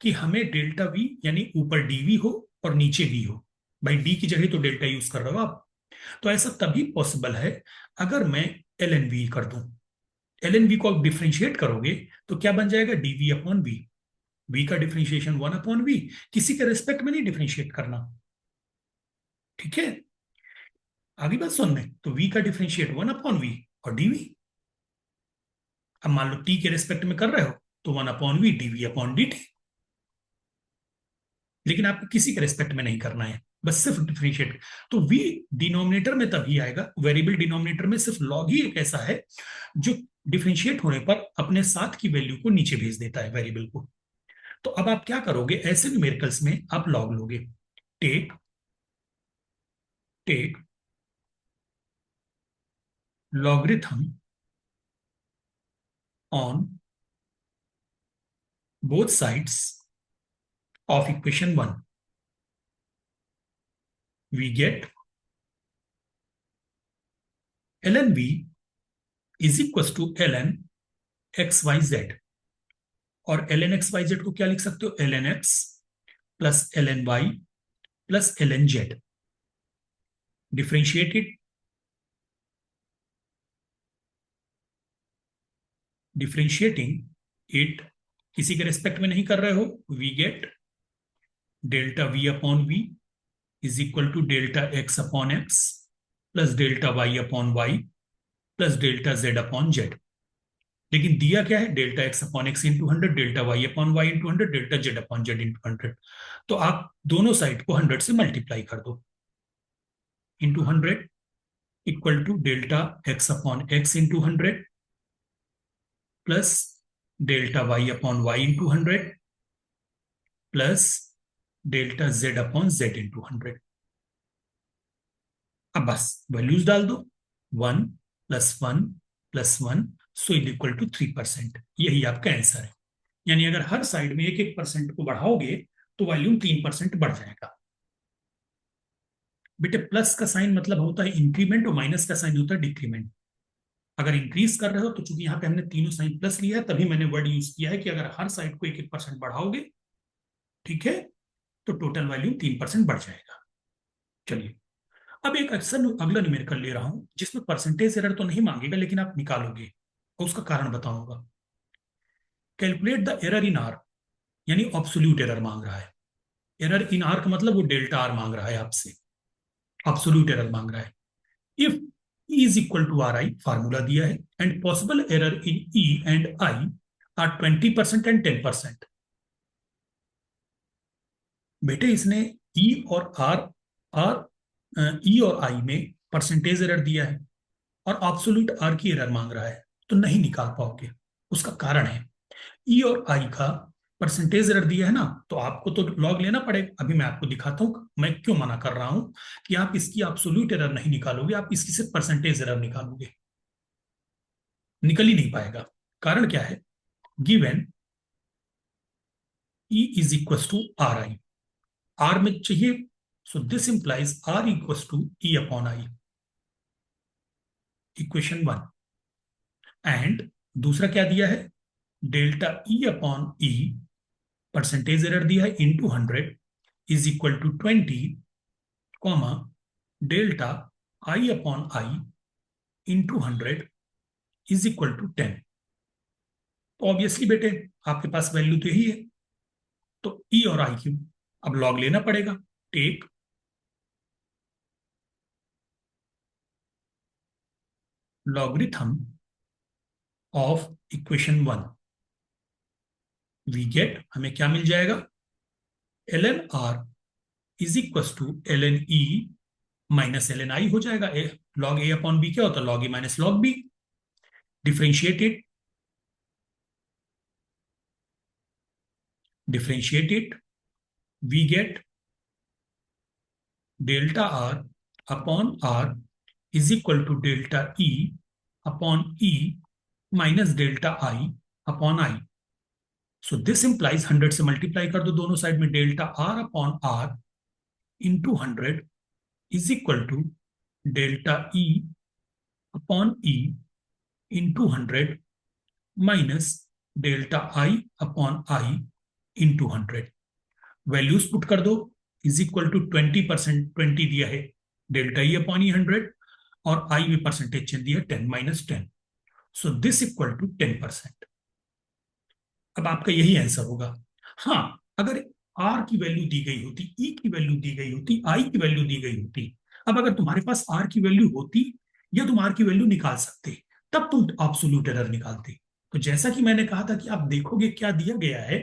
Speaker 1: कि हमें डेल्टा वी यानी ऊपर डीवी हो और नीचे वी हो। भाई डी की जगह तो डेल्टा यूज कर रहे हो आप, तो ऐसा तभी पॉसिबल है अगर मैं एल एन वी कर दूं। एल एन वी को आप डिफ्रेंशिएट करोगे तो क्या बन जाएगा? Dv upon v. वी का डिफ्रेंशिएशन 1 अपॉन वी, किसी के रेस्पेक्ट में नहीं डिफ्रेंशिएट करना। ठीक है, आगे बात सुनने, तो वी का डिफ्रेंशिएट 1 अपॉन वी और डीवी। अब मान लो टी के रेस्पेक्ट में कर रहे हो तो 1 upon v dv upon d t, लेकिन आपको किसी के रेस्पेक्ट में नहीं करना है, बस सिर्फ डिफरेंशिएट। तो वी डिनोमिनेटर में तभी आएगा, वेरिएबल डिनोमिनेटर में सिर्फ लॉग ही एक ऐसा है जो डिफरेंशिएट होने पर अपने साथ की वैल्यू को नीचे भेज देता है वेरिएबल को। तो अब आप क्या करोगे, ऐसे न्यूमेरिकल्स में आप लॉग लोगे। Take take logarithm on both sides of equation 1, we get ln v is equal to ln x y z. और ln एक्स वाई जेड को क्या लिख सकते हो? ln x plus ln y plus ln z differentiated, differentiating it किसी के respect में नहीं कर रहे हो, we get delta v upon v is equal to delta x upon x plus delta y upon Y plus delta z upon z. लेकिन दिया क्या है? Delta x upon x into 100, delta y upon y into 100, delta z upon z into 100। तो आप दोनों side को 100 से multiply कर दो, into 100 equal to delta x upon x into 100 plus delta y upon y into 100 plus delta z upon z into 100। अब बस values डाल दो, 1 प्लस 1 प्लस 1 सो इज इक्वल टू 3%। यही आपका आंसर है। यानी अगर हर साइड में 1-1% को बढ़ाओगे तो वॉल्यूम 3% बढ़ जाएगा। बेटे प्लस का साइन मतलब होता है इंक्रीमेंट और माइनस का साइन होता है डिक्रीमेंट। अगर इंक्रीज कर रहे हो तो चूंकि यहाँ पे हमने तीनों साइन प्लस लिया है तभी मैंने वर्ड यूज किया है कि अगर हर साइड को 1-1% बढ़ाओगे, ठीक है, तो टोटल वॉल्यूम 3% बढ़ जाएगा। चलिए, अब एक अक्सर अगला न्यूमेरिकल ले रहा हूं जिसमें परसेंटेज एरर तो नहीं मांगेगा लेकिन आप निकालोगे और उसका कारण बताऊंगा। Calculate the error in are, यानी ऑब्सोल्यूट एरर मांग रहा है। एरर इन आर का मतलब वो डेल्टा आर मांग रहा है आपसे, ऑब्सोल्यूट एरर मांग रहा है। If e is equal to r i, formula दिया है, and possible error in e and i r 20% and 10%। बेटे इसने ई और आर आर ई और आई में परसेंटेज एरर दिया है और ऑब्सोल्यूट आर की एरर मांग रहा है, तो नहीं निकाल पाओगे। उसका कारण है ई और आई का परसेंटेज एरर दिया है ना, तो आपको तो लॉग लेना पड़ेगा। अभी मैं आपको दिखाता हूं मैं क्यों मना कर रहा हूं कि आप इसकी एब्सोल्यूट एरर नहीं निकालोगे, आप इसकी सिर्फ परसेंटेज एरर निकालोगे। निकल ही नहीं पाएगा। कारण क्या है? Given e is equal to r i, r में चाहिए, so this implies r equal to e upon i, equation 1। And दूसरा क्या दिया है, delta e upon e, percentage error दिया है, into 100 is equal to 20, comma delta i upon i into 100 is equal to 10। तो obviously बेटे आपके पास value तो यही है, तो ई और आई की अब लॉग लेना पड़ेगा। Take logarithm of equation 1, we get, हमें क्या मिल जाएगा, l n r is equal to l n e minus l n i हो जाएगा। लॉग ए अपॉन बी क्या होता है, log a minus log b. Differentiated, differentiated, we get delta r upon r is equal to delta e upon e minus delta i upon i. So this implies 100 से multiply कर दो दोनों side में, delta r upon r into 100 is equal to delta e upon e into 100 minus delta i upon i into 100। Values put कर दो, is equal to 20%, 20 दिया है delta e upon ई 100, और आई में परसेंटेज चेंज दिया 10 minus 10, so this equal to 10%। अब आपका यही आंसर होगा। हाँ, अगर आर की वैल्यू दी गई होती, ई की वैल्यू दी गई होती, आई की वैल्यू दी गई होती, अब अगर तुम्हारे पास आर की वैल्यू होती या तुम आर की वैल्यू निकाल सकते, तब तुम एब्सोल्यूट एरर निकालते। तो जैसा कि मैंने कहा था कि आप देखोगे क्या दिया गया है,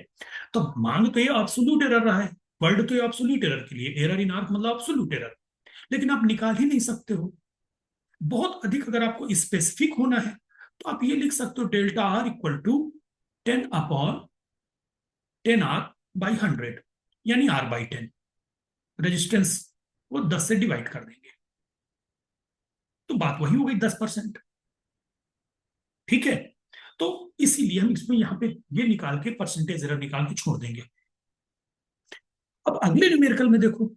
Speaker 1: तो मांग तो ये एब्सोल्यूट एरर रहा है, वर्ड तो ये एब्सोल्यूट एरर के लिए, एरर इन आर मतलब एब्सोल्यूट एरर, लेकिन आप निकाल ही नहीं सकते हो। बहुत अधिक अगर आपको स्पेसिफिक होना है तो आप ये लिख सकते हो, delta r equal to 10 r by 100, यानी R/10। रेजिस्टेंस वो 10 से डिवाइड कर देंगे, तो बात वही हो गई, 10%। ठीक है, तो इसीलिए हम इसमें यहां पे ये निकाल के परसेंटेज एरर निकाल के छोड़ देंगे। अब अगले न्यूमेरिकल में देखो,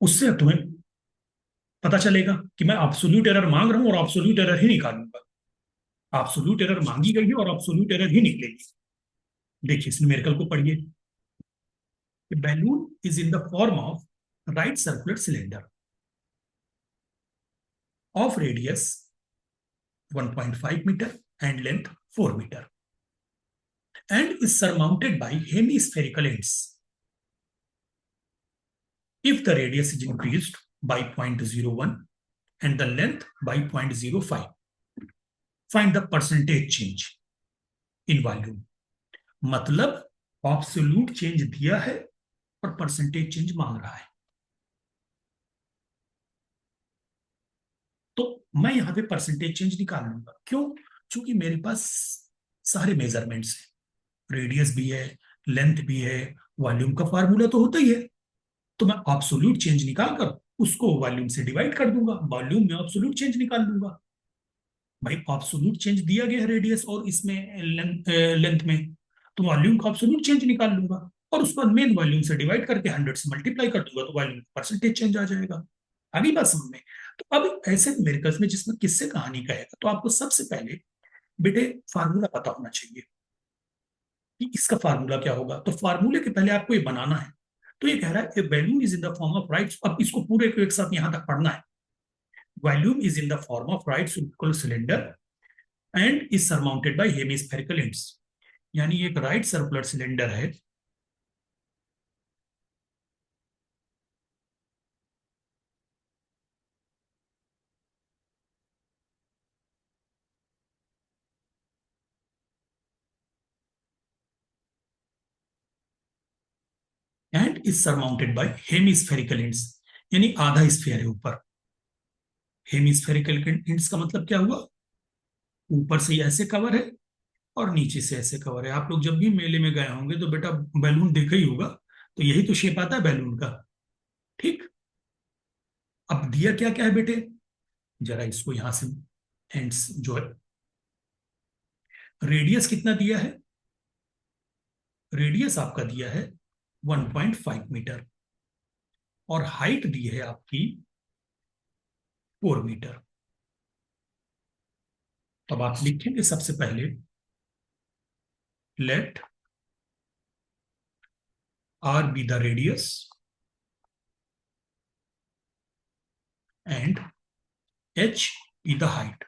Speaker 1: उससे तुम्हें पता चलेगा कि मैं एब्सोल्यूट एरर मांग रहा हूं और एब्सोल्यूट एरर ही निकालूंगा। एब्सोल्यूट एरर मांगी गई है और एब्सोल्यूट एरर ही निकलेगी। देखिए इस न्यूमेरिकल को पढ़िए। Balloon is in the form of right circular cylinder of radius 1.5 meter and length 4 meter, and is surmounted by hemispherical ends. If the radius is increased by 0.01 and the length by 0.05, find the percentage change in volume. मतलब absolute change दिया है और percentage change मांग रहा है। तो मैं यहां पे परसेंटेज चेंज निकाल लूंगा, क्यों, क्योंकि मेरे पास सारे मेजरमेंट्स हैं, रेडियस भी है, लेंथ भी है, वॉल्यूम का फार्मूला तो होता ही है। तो मैं एब्सोल्यूट चेंज निकाल कर उसको वॉल्यूम से डिवाइड कर दूंगा, वॉल्यूम में एब्सोल्यूट चेंज निकाल दूंगा। भाई एब्सोल्यूट चेंज दिया गया है रेडियस और इसमें लेंथ में, तो वॉल्यूम का एब्सोल्यूट चेंज निकाल लूंगा और उसको मेन वॉल्यूम से डिवाइड करके 100 से मल्टीप्लाई कर दूंगा, तो वॉल्यूम परसेंटेज चेंज आ जाएगा। अगली बात समझ में। तो अब ऐसे न्यूमेरिकल्स में जिसमें किससे कहानी का है, तो आपको सबसे पहले बेटे फार्मूला पता होना चाहिए कि इसका फार्मूला क्या होगा। तो फार्मूले के पहले आपको ये बनाना है। तो ये कह रहा है volume is in the form of right, अब इसको पूरे को एक साथ यहां तक पढ़ना है। Volume is in the form of right circular cylinder and is surmounted bye hemispherical ends, यानी एक राइट सर्कुलर सिलेंडर है and is surmounted bye hemispherical ends, यानी आधा स्फीयर है ऊपर। हेमिस्फेरिकल एंड्स का मतलब क्या हुआ, ऊपर से ऐसे कवर है और नीचे से ऐसे कवर है। आप लोग जब भी मेले में गए होंगे तो बेटा बैलून देखा ही होगा, तो यही तो शेप आता है बैलून का। ठीक, अब दिया क्या क्या है बेटे, जरा इसको यहां से एंड्स जो है, रेडियस कितना दिया है, रेडियस आपका दिया है 1.5 मीटर और हाइट दी है आपकी 4 मीटर। तो अब आप लिखेंगे सबसे पहले late r be the radius and h be the height.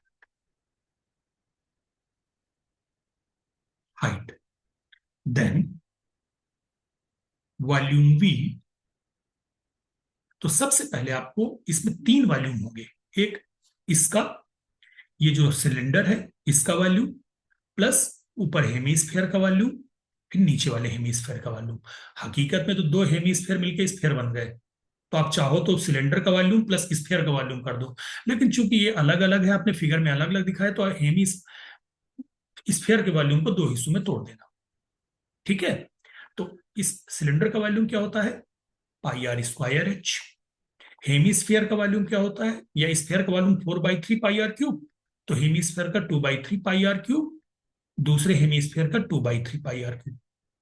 Speaker 1: Then volume v, तो सबसे पहले आपको इसमें तीन वॉल्यूम होंगे। एक इसका, ये जो सिलेंडर है इसका वॉल्यूम, प्लस ऊपर हेमीस्फेयर का वॉल्यूम, फिर नीचे वाले हेमीस्फेयर का वॉल्यूम। हकीकत में तो दो हेमीस्फेयर मिलके स्फेयर बन गए, तो आप चाहो तो सिलेंडर का वॉल्यूम प्लस स्फेयर का वॉल्यूम कर दो, लेकिन चूंकि ये अलग अलग है, आपने फिगर में अलग अलग दिखाया, तो हेमी स्फेयर के वॉल्यूम को दो हिस्सों में तोड़ देना। ठीक है, तो इस सिलेंडर का वॉल्यूम क्या होता है, pi r square H. Hemisphere का वॉल्यूम क्या होता है, या स्फीयर का वॉल्यूम 4/3 पाई आर क्यूब, तो हेमीस्फीयर का 2/3 पाई आर क्यूब, दूसरे हेमीस्फीयर का 2/3 पाई आर क्यूब।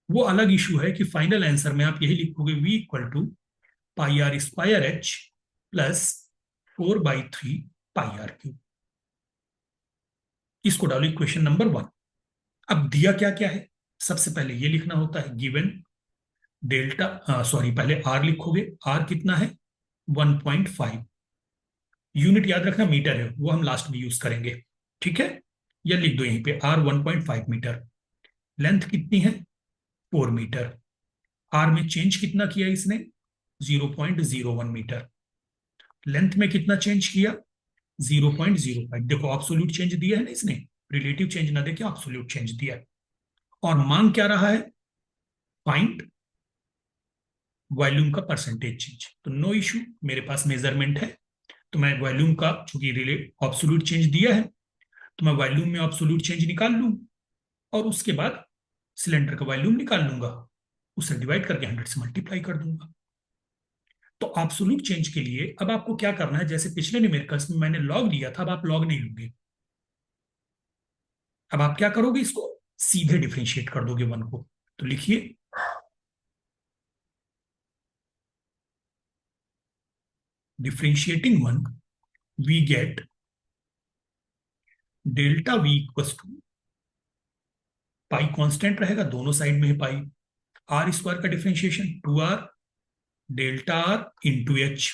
Speaker 1: वो अलग इशू है कि फाइनल आंसर में आप यही लिखोगे v equal to pi r square h plus 4/3 pi r cube. इसको डालो इक्वेशन नंबर 1। अब दिया क्या क्या है, सबसे पहले ये लिखना होता है गिवन डेल्टा, सॉरी पहले आर लिखोगे, आर कितना है 1.5। यूनिट याद रखना मीटर है, वो हम लास्ट में यूज करेंगे। ठीक है, या लिख दो यहीं पे आर 1.5 मीटर। लेंथ कितनी है 4 मीटर। आर में चेंज कितना किया इसने 0.01 मीटर। लेंथ में कितना चेंज किया 0.05। देखो ऑब्सोल्यूट चेंज दिया है ना इसने, रिलेटिव चेंज ना देके ऑब्सोल्यूट चेंज दिया है। और मांग क्या रहा है, फाइंड वॉल्यूम का परसेंटेज चेंज। तो नो इशू, मेरे पास मेजरमेंट है, तो मैं वॉल्यूम का, चूंकि रिलेट ऑब्सोल्यूट चेंज दिया है, तो मैं वॉल्यूम में ऑब्सोल्यूट चेंज निकाल लूं, और उसके बाद सिलेंडर का वॉल्यूम निकाल लूंगा, उसे डिवाइड करके 100 से मल्टीप्लाई कर दूंगा। तो ऑब्सोल्यूट चेंज के लिए अब आपको क्या करना है, जैसे पिछले न्यूमेरिकल्स में मैंने लॉग लिया था, अब आप लॉग नहीं लोगे। अब आप क्या करोगे, इसको सीधे डिफरेंशिएट कर दोगे वन को। तो लिखिए differentiating one, we get delta v equals to, pi constant रहेगा दोनों साइड में है पाई, आर स्क्वायर का differentiation 2r delta r into h.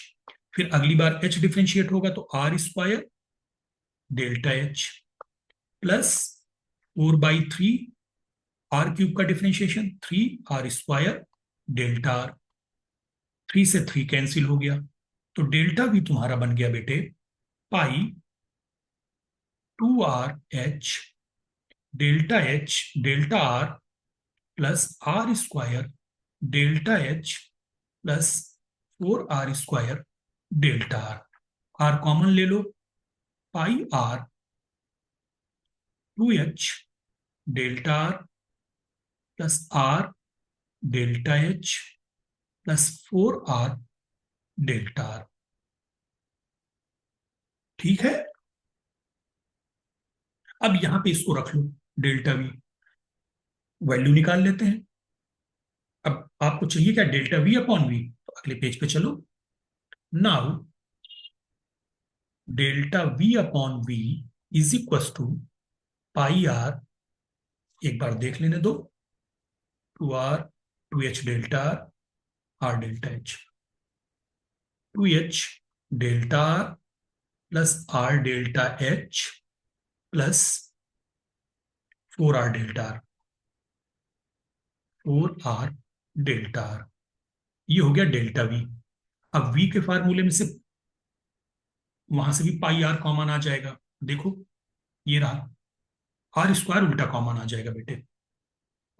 Speaker 1: फिर अगली बार एच डिफरेंशिएट होगा तो r square delta h plus 4/3 r cube का differentiation 3r square delta r. 3 से 3 कैंसिल हो गया, तो डेल्टा भी तुम्हारा बन गया बेटे pi 2r h delta r plus r square delta h plus 4r square delta r. R common ले लो, pi r 2h delta r plus r delta h plus 4r delta r. ठीक है, अब यहां पे इसको रख लो डेल्टा वी, वैल्यू निकाल लेते हैं। अब आपको चाहिए क्या डेल्टा वी अपॉन वी, तो अगले पेज पे चलो। Now delta v upon v is equal to pi r, एक बार देख लेने दो, 2r 2h delta r delta h, 2h delta r plus r delta h plus 4r delta r, 4r delta r. ये हो गया डेल्टा वी। अब we के फार्मूले में से वहां से भी पाई आर कॉमन आ जाएगा, देखो ये रहा, आर स्क्वायर उल्टा कॉमन आ जाएगा बेटे,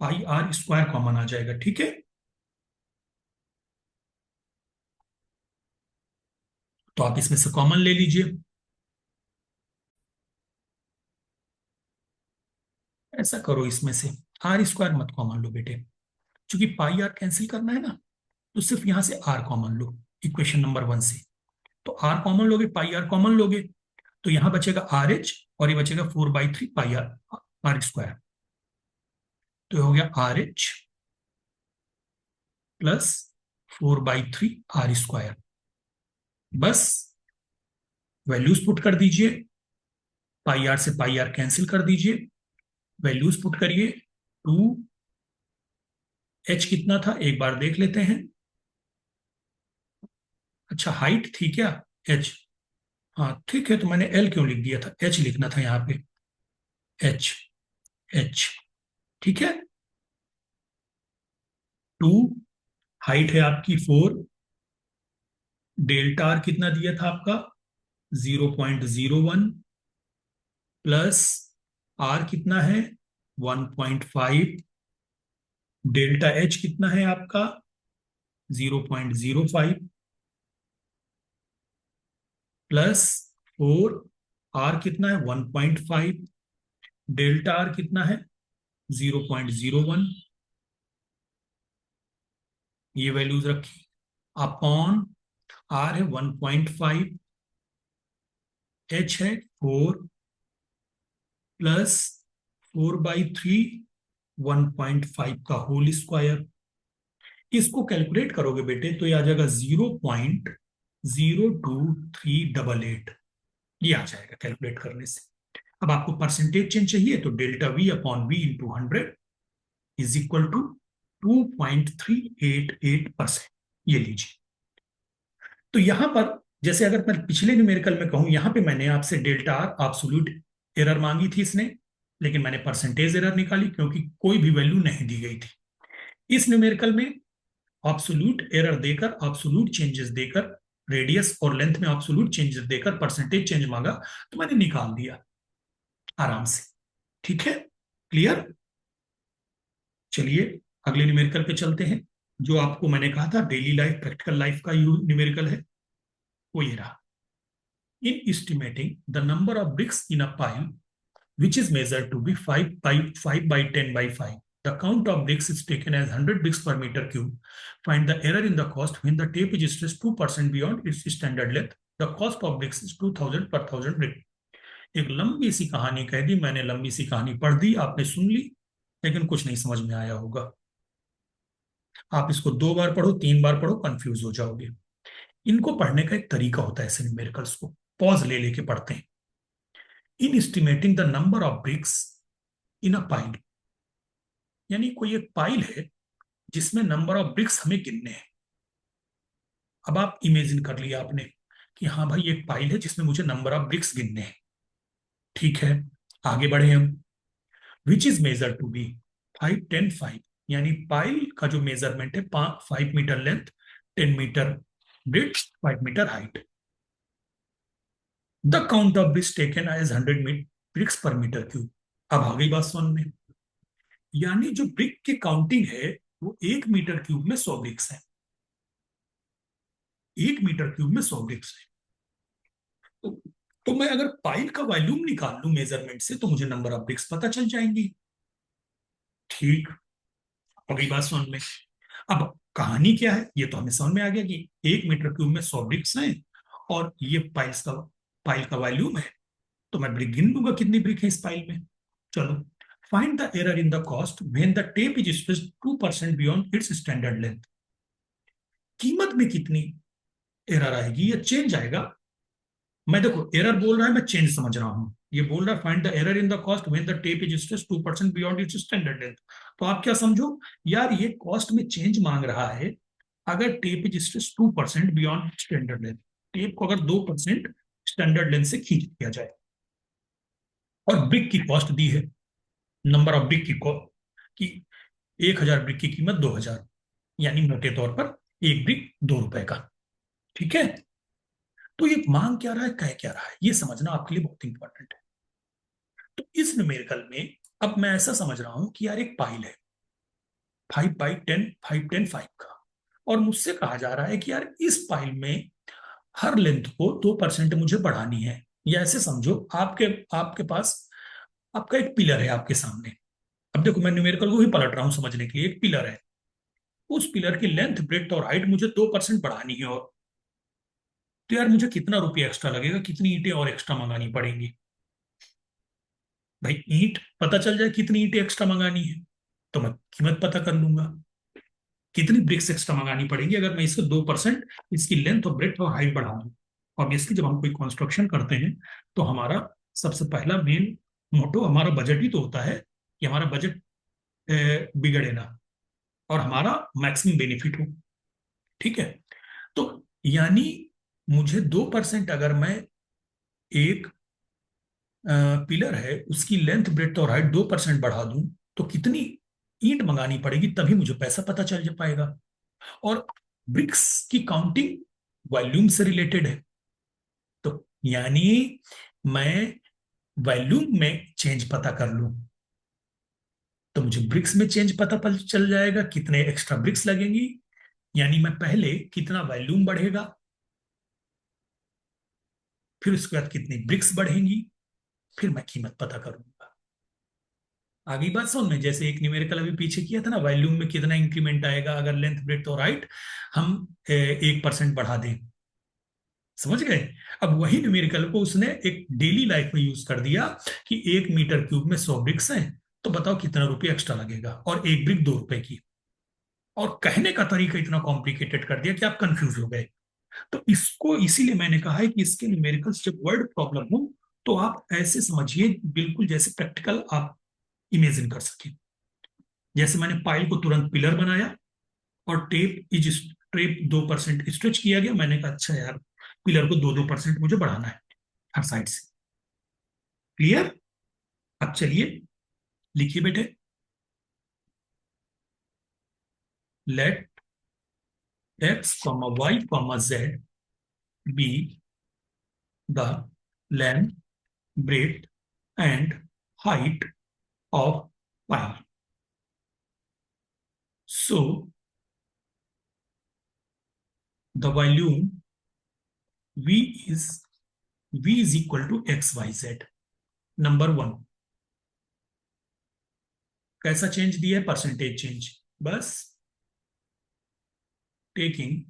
Speaker 1: पाई आर स्क्वायर कॉमन आ जाएगा। ठीक है, तो आप इसमें से कॉमन ले लीजिए। ऐसा करो, इसमें से आर स्क्वायर मत कॉमन लो बेटे, क्योंकि पाई आर कैंसिल करना है ना, तो सिर्फ यहां से आर कॉमन लो इक्वेशन नंबर 1 से। तो आर कॉमन लोगे, पाई आर कॉमन लोगे, तो यहां बचेगा आर एच, और ये बचेगा 4/3 पाई आर आर स्क्वायर। तो हो गया r h plus 4/3 r square. बस वैल्यूज पुट कर दीजिए, पाई आर से पाई आर कैंसिल कर दीजिए, वैल्यूज पुट करिए। 2h कितना था एक बार देख लेते हैं। अच्छा हाइट थी क्या h? हाँ ठीक है, तो मैंने l क्यों लिख दिया था, h लिखना था यहाँ पे। h, h, ठीक है। 2, हाइट है आपकी 4, डेल्टा आर कितना दिया था आपका 0.01, प्लस आर कितना है 1.5, डेल्टा एच कितना है आपका 0.05, प्लस 4, आर कितना है 1.5, डेल्टा आर कितना है 0.01, ये वैल्यूज रखी, अपॉन आर है 1.5, एच है 4, प्लस 4/3, 1.5 का होल स्क्वायर। इसको कैलकुलेट करोगे बेटे तो ये आ जाएगा 0.02388, ये आ जाएगा कैलकुलेट करने से। अब आपको परसेंटेज चेंज चाहिए तो delta v upon v into 100 is equal to 2.388%, ये लीजिए। तो यहां पर जैसे अगर मैं पिछले न्यूमेरिकल में कहूं, यहां पे मैंने आपसे डेल्टा आर एब्सोल्यूट एरर मांगी थी इसने, लेकिन मैंने परसेंटेज एरर निकाली क्योंकि कोई भी वैल्यू नहीं दी गई थी। इस न्यूमेरिकल में एब्सोल्यूट एरर देकर, एब्सोल्यूट चेंजेस देकर, रेडियस और लेंथ में एब्सोल्यूट चेंजेस देकर परसेंटेज चेंज मांगा, तो मैंने निकाल दिया आराम से। ठीक है, क्लियर। चलिए अगले न्यूमेरिकल पे चलते हैं, जो आपको मैंने कहा था डेली लाइफ प्रैक्टिकल लाइफ का न्यूमेरिकल है, वो ये रहा। In estimating the number of bricks in a pile which is measured to be 5 by 10 by 5. The count of bricks is taken as 100 bricks per meter cube. Find the error in the cost when the tape is stretched 2% beyond its standard length. The cost of bricks is 2000 per 1000 brick. एक लंबी सी कहानी कह दी मैंने, लंबी सी कहानी पढ़ दी, आपने सुन ली, लेकिन कुछ नहीं समझ में आया होगा। आप इसको 2 बार पढ़ो, 3 बार पढ़ो, कंफ्यूज हो जाओगे। इनको पढ़ने का एक तरीका होता है, ऐसे न्यूमेरिकल्स को पॉज ले लेके पढ़ते हैं। In estimating the number of bricks in a pile, यानी कोई एक पाइल है जिसमें नंबर ऑफ ब्रिक्स हमें गिनने हैं। अब आप इमेजिन कर लिया आपने कि हाँ भाई एक पाइल है जिसमें मुझे नंबर ऑफ ब्रिक्स गिनने हैं। ठीक है, आगे बढ़े हम। Which is measure to be 5 10 5, यानी पाइल का जो मेजरमेंट है 5 metre length, 10 metre breadth, 5 metre height. The count of bricks taken as 100 bricks per metre cube. अब आ गई बात समझ में, यानी जो ब्रिक की काउंटिंग है वो 1 मीटर क्यूब में 100 ब्रिक्स है, 1 मीटर क्यूब में 100 ब्रिक्स है। तो मैं अगर पाइल का वॉल्यूम निकाल लूं मेजरमेंट से तो मुझे नंबर ऑफ ब्रिक्स पता चल जाएंगी। ठीक, हो गई बात समझ में। अब कहानी क्या है ये तो हमें समझ में आ गया कि 1 मीटर क्यूब में 100 ब्रिक्स हैं और ये पाइल का वॉल्यूम है, तो मैं ब्रिक गिन लूंगा कितनी ब्रिक है इस पाइल में। चलो, find the error in the cost when the tape is stretched 2% beyond it's standard length. कीमत में कितनी एरर आएगी या चेंज आएगा। मैं देखो एरर बोल रहा है, मैं चेंज समझ रहा हूं। ये बोल रहा है find the error in the cost when the tape is stretched 2% beyond it's standard length. तो आप क्या समझो यार, ये कॉस्ट में चेंज मांग रहा है अगर tape is stretched 2% beyond standard length, tape को अगर 2% स्टैंडर्ड लेंथ से खींच दिया जाए, और ब्रिक की कॉस्ट दी है, नंबर ऑफ ब्रिक की 1000 ब्रिक की कीमत 2000, यानी मोटे तौर पर एक ब्रिक 2 रुपए का। ठीक है, तो ये मांग क्या रहा है, कह क्या रहा है, ये समझना आपके लिए बहुत इंपॉर्टेंट है। तो इस न्यूमेरिकल में अब मैं ऐसा समझ रहा हूं कि यार एक पाइल है 5 by 10, 5 10 5 का, और मुझसे कहा जा रहा है कि यार इस पाइल में हर लेंथ को 2% मुझे बढ़ानी है। या ऐसे समझो आपके आपके पास आपका एक पिलर है आपके सामने। अब देखो मैं न्यूमेरिकल को ही पलट रहा हूं समझने के लिए। एक पिलर है, उस पिलर की लेंथ, ब्रेड्थ और हाइट मुझे 2% बढ़ानी है, और तो यार मुझे कितना रुपया एक्स्ट्रा लगेगा, कितनी ईंटें और एक्स्ट्रा मंगानी पड़ेंगी। भाई ईंट पता चल जाए कितनी ईंटें एक्स्ट्रा मंगानी है तो मैं कीमत पता कर लूंगा, कितनी ब्रिक्स एक्स्ट्रा मंगानी पड़ेगी अगर मैं इसको 2% इसकी लेंथ और ब्रेड्थ और हाइट बढ़ा दूं। ऑब्वियसली जब हम कोई कंस्ट्रक्शन करते हैं तो हमारा सबसे पहला मेन मोटो हमारा बजट ही तो होता है कि हमारा बजट बिगड़े ना और हमारा मैक्सिमम बेनिफिट हो। ठीक है। तो यानी मुझे 2% अगर मैं एक पिलर है उसकी लेंथ ब्रेड्थ और हाइट 2% बढ़ा दूं तो कितनी ईंट मंगानी पड़ेगी, तभी मुझे पैसा पता चल जा पाएगा। और ब्रिक्स की काउंटिंग वॉल्यूम से रिलेटेड है। तो यानी मैं वॉल्यूम में चेंज पता कर लूं तो मुझे ब्रिक्स में चेंज पता चल जाएगा, कितने एक्स्ट्रा ब्रिक्स लगेंगी। यानी मैं पहले कितना वॉल्यूम बढ़ेगा, फिर उसके बाद कितनी ब्रिक्स बढ़ेंगी, फिर मैं कीमत पता करूंगा। आगे बात समझ में, जैसे एक न्यूमेरिकल अभी पीछे किया था ना, वॉल्यूम में कितना इंक्रीमेंट आएगा अगर लेंथ ब्रेड्थ और हाइट हम 1% बढ़ा दें। समझ गए। अब वही न्यूमेरिकल को उसने एक डेली लाइफ में यूज कर दिया कि 1 मीटर क्यूब में 100 ब्रिक्स हैं, तो बताओ कितना रुपये एक्स्ट्रा लगेगा, और एक ब्रिक 2 रुपए की। और कहने का तरीका इतना कॉम्प्लिकेटेड कर दिया कि आप कंफ्यूज हो गए। तो इसको इसीलिए मैंने कहा है कि इसके न्यूमेरिकल्स जब वर्ड प्रॉब्लम हो तो आप ऐसे समझिए, बिल्कुल जैसे प्रैक्टिकल आप इमेजिन कर सके। जैसे मैंने पाइल को तुरंत पिलर बनाया और टेप 2% स्ट्रेच किया गया, मैंने कहा अच्छा यार पिलर को 2-2% मुझे बढ़ाना है हर साइड से। क्लियर। अब चलिए लिखिए बेटे, let x comma y comma z be the length breadth and height of pile. So the volume V is equal to XYZ। Number one, कैसा चेंज दिया है, परसेंटेज चेंज। बस taking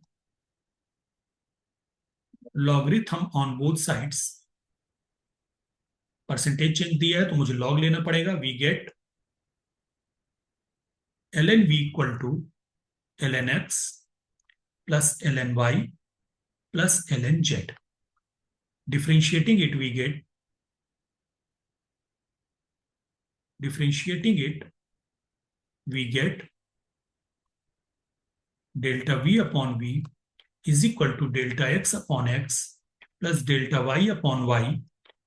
Speaker 1: logarithm on both sides, percentage change दिया है तो मुझे log लेना पड़ेगा। We get ln v equal to ln x plus ln y plus ln z। Differentiating it we get differentiating it we get delta v upon v is equal to delta x upon x plus delta y upon y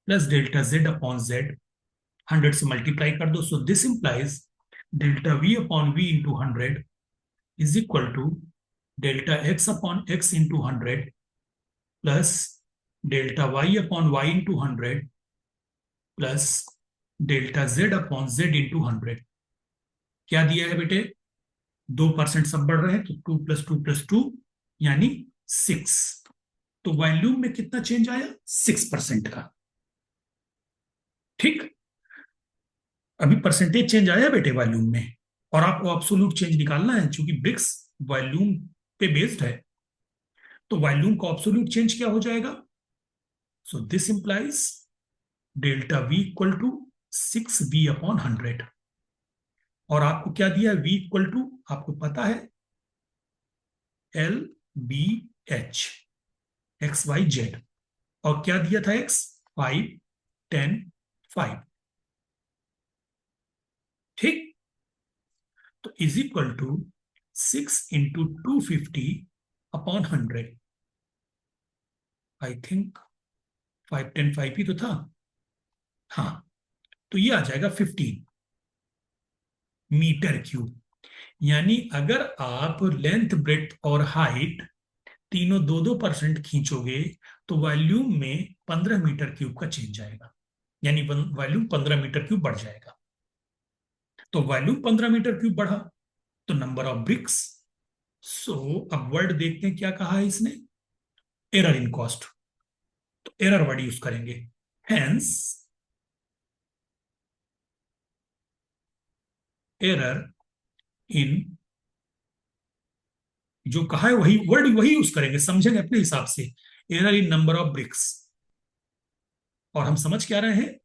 Speaker 1: plus delta z upon z। 100 से multiply कर दो, so this implies delta v upon v into 100 is equal to delta x upon x into 100 plus delta y upon y into 100 plus delta z upon z into 100। क्या दिया है बेटे, 2% सब बढ़ रहे हैं तो 2 + 2 + 2 यानी 6। तो वॉल्यूम में कितना चेंज आया, 6% का। ठीक। अभी परसेंटेज चेंज आया बेटे वॉल्यूम में, और आपको एब्सोल्यूट चेंज निकालना है क्योंकि ब्रिक्स वॉल्यूम पे बेस्ड है। तो वॉल्यूम का एब्सोल्यूट चेंज क्या हो जाएगा, so this implies delta v equal to 6v upon 100। और आपको क्या दिया है, v इक्वल टू आपको पता है LBH XYZ, और क्या दिया था x 5 10 5। ठीक। तो is equal to 6 × 250 upon 100। I think 5 10 5 ही तो था। हाँ, तो ये आ जाएगा 15 मीटर क्यूब। यानी अगर आप लेंथ ब्रेड्थ और हाइट तीनों 2-2% खींचोगे तो वॉल्यूम में 15 मीटर क्यूब का चेंज आएगा, यानी वॉल्यूम 15 मीटर क्यूब बढ़ जाएगा। तो वॉल्यूम 15 मीटर क्यूब बढ़ा तो नंबर ऑफ ब्रिक्स। सो अब वर्ड देखते हैं क्या कहा है इसने, एरर इन कॉस्ट। तो एरर वर्ड यूज करेंगे, हेंस एरर इन, जो कहा है वही वर्ड वही यूज करेंगे, समझेंगे अपने हिसाब से। Error in number of BRICS, और हम समझ क्या रहे हैं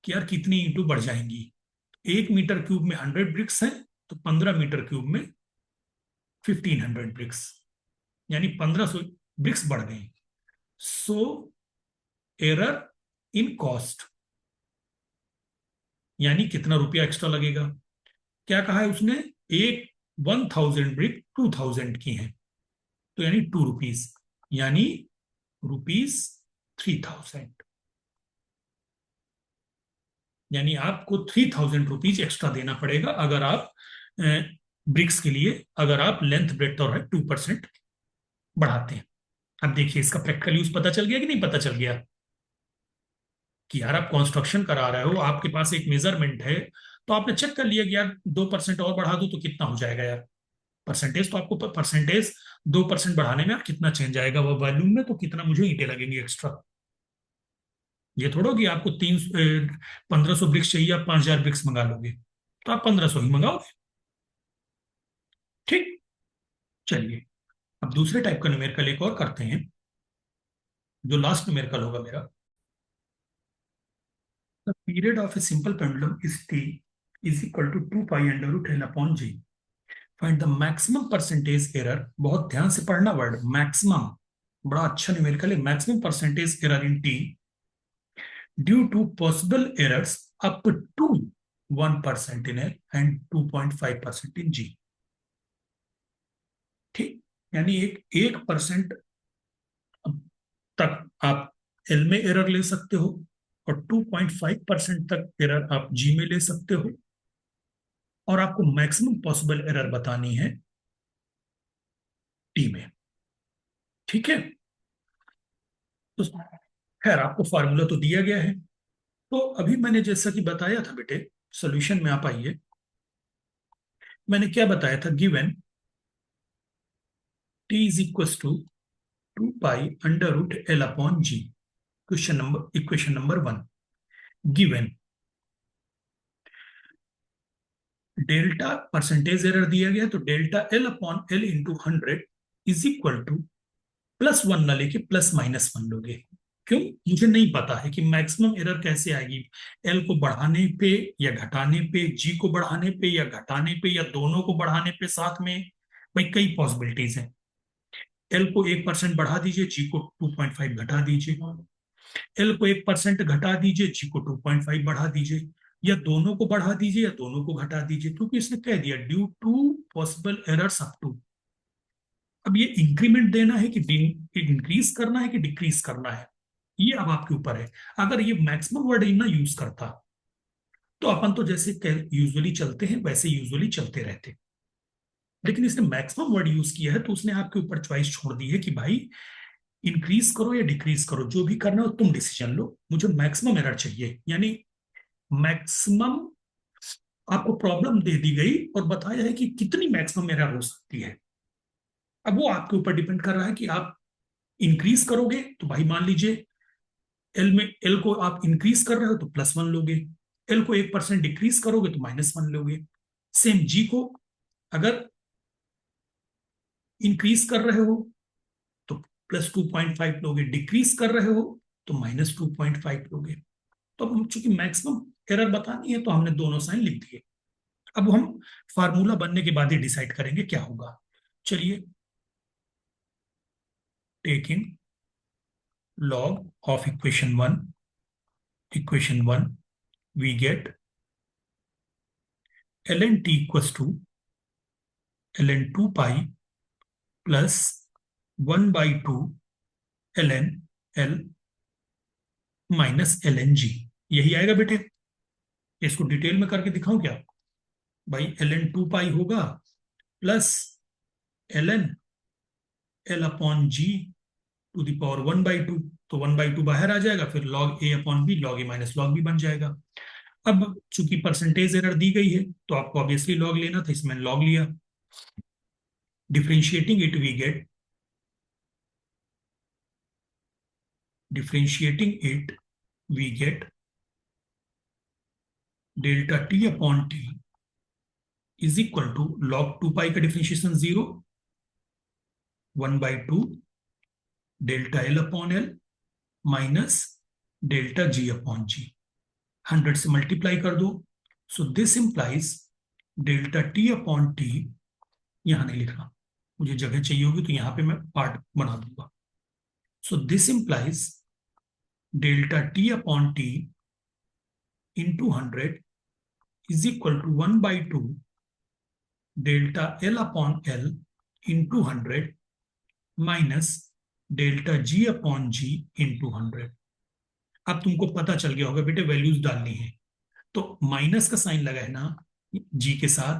Speaker 1: कि यार कितनी इंटू बढ़ जाएंगी। 1 मीटर क्यूब में 100 ब्रिक्स हैं तो 15 मीटर क्यूब में 1500 ब्रिक्स, यानी 1500 ब्रिक्स बढ़ गई। सो एरर इन कॉस्ट यानी कितना रुपया एक्स्ट्रा लगेगा। क्या कहा है उसने, एक 1000 ब्रिक 2000 की है, तो यानी 2 रुपीज, यानी ₹3000, यानी आपको 3000 रुपीज एक्स्ट्रा देना पड़ेगा अगर आप ब्रिक्स के लिए, अगर आप लेंथ ब्रेथ और 2% बढ़ाते हैं। अब देखिए इसका प्रैक्टिकल यूज पता चल गया कि नहीं पता चल गया, कि यार आप कंस्ट्रक्शन करा रहे हो, आपके पास एक मेजरमेंट है, तो आपने चेक कर लिया कि यार 2% और बढ़ा दो तो कितना हो जाएगा यार। परसेंटेज तो आपको परसेंटेज 2% बढ़ाने में कितना चेंज आएगा वो वॉल्यूम में, तो कितना मुझे ईंटें लगेंगी एक्स्ट्रा। ये थोड़ा कि आपको 1500 ब्रिक्स चाहिए, आप 5000 ब्रिक्स मंगा लोगे, तो आप 1500 ही मंगाओगे। ठीक, चलिए अब दूसरे टाइप का न्यूमेरिकल एक और करते हैं, जो लास्ट न्यूमेरिकल होगा मेरा। The period of a simple pendulum is t is equal to 2 pi under root l upon g. Find the maximum percentage error, बहुत ध्यान से पढ़ना वर्ड मैक्सिमम, बड़ा अच्छा न्यूमेरिकल है, maximum percentage error in t due to possible errors up to 1% in l and 2.5% in g. ठीक, यानी एक 1% तक आप एल में एरर ले सकते हो, और 2.5% तक एरर आप जी में ले सकते हो, और आपको मैक्सिमम पॉसिबल एरर बतानी है टी में। ठीक है, तो खैर आपको फार्मूला तो दिया गया है। तो अभी मैंने जैसा कि बताया था बेटे, सॉल्यूशन में आप आइए, मैंने क्या बताया था, given t is equal to 2 pi under root l upon g. Question number, equation number 1, given delta percentage error दिया गया, तो delta L upon L into 100 is equal to +1 ना लेके +-1 लोगे। क्यों, मुझे नहीं पता है कि मैक्सिमम एरर कैसे आएगी, एल को बढ़ाने पे या घटाने पे, जी को बढ़ाने पे या घटाने पे, या दोनों को बढ़ाने पे साथ में। भाई कई पॉसिबिलिटीज हैं, एल को 1% बढ़ा दीजिए, जी को 2.5 घटा दीजिए, एल को 1% घटा दीजिए, जी को 2.5 बढ़ा दीजिए, या दोनों को बढ़ा दीजिए या दोनों को घटा दीजिए, क्योंकि इसने कह दिया due to possible errors up to. अब ये इंक्रीमेंट देना है कि इंक्रीज करना है कि डिक्रीज करना है, ये अब आपके ऊपर है। अगर ये मैक्सिमम वर्ड ना यूज करता, तो अपन तो जैसे यूजुअली चलते हैं वैसे यूजुअली चलते रहते, लेकिन इसने मैक्सिमम वर्ड यूज किया है, तो उसने आपके ऊपर चॉइस छोड़ दी है कि भाई इंक्रीज करो या डिक्रीज करो, जो भी करना हो तुम डिसीजन लो, मुझे मैक्सिमम एरर चाहिए। यानी मैक्सिमम आपको प्रॉब्लम दे दी गई और बताया है कि कितनी मैक्सिमम एरर हो सकती है। अब वो आपके ऊपर डिपेंड कर रहा है कि आप इंक्रीज करोगे तो भाई मान लीजिए एल में, एल को आप इंक्रीज कर रहे हो तो +1 लोगे, एल को 1% डिक्रीज करोगे तो -1 लोगे। सेम जी को अगर इंक्रीज कर रहे हो तो +2.5 लोगे, डिक्रीज कर रहे हो तो -2.5 लोगे। तो अब चूंकि मैक्सिमम एरर बतानी है तो हमने दोनों साइन लिख दिए। अब हम फार्मूला बनने के बाद ही डिसाइड करेंगे क्या होगा। चलिए, take in log of equation 1 we get ln t equals to ln 2 pi plus 1 by 2 ln l minus ln g, यही आएगा बेटे। इसको डिटेल में करके दिखाऊं क्या, भाई ln 2 पाई होगा plus ln l upon g to the power 1/2, तो 1/2 बाहर आ जाएगा, फिर log a upon b, log a minus log b बन जाएगा। अब चूंकि परसेंटेज एरर दी गई है तो आपको ऑब्वियसली लॉग लेना था, इसमें लॉग लिया। Differentiating it we get, differentiating it we get delta T upon t is equal to log 2 pi का differentiation 0, 1/2 delta L upon l minus delta g upon g, 100 से मल्टीप्लाई कर दो। So this implies delta T upon t, यहां नहीं लिख रहा, मुझे जगह चाहिए होगी तो यहां पे मैं पार्ट बना दूंगा। So this implies delta T upon t into 100 is equal to 1/2 delta L upon L into 100 minus delta g upon g into 100। अब तुमको पता चल गया होगा बेटे वैल्यूज डालनी है, तो माइनस का साइन लगा है ना जी के साथ,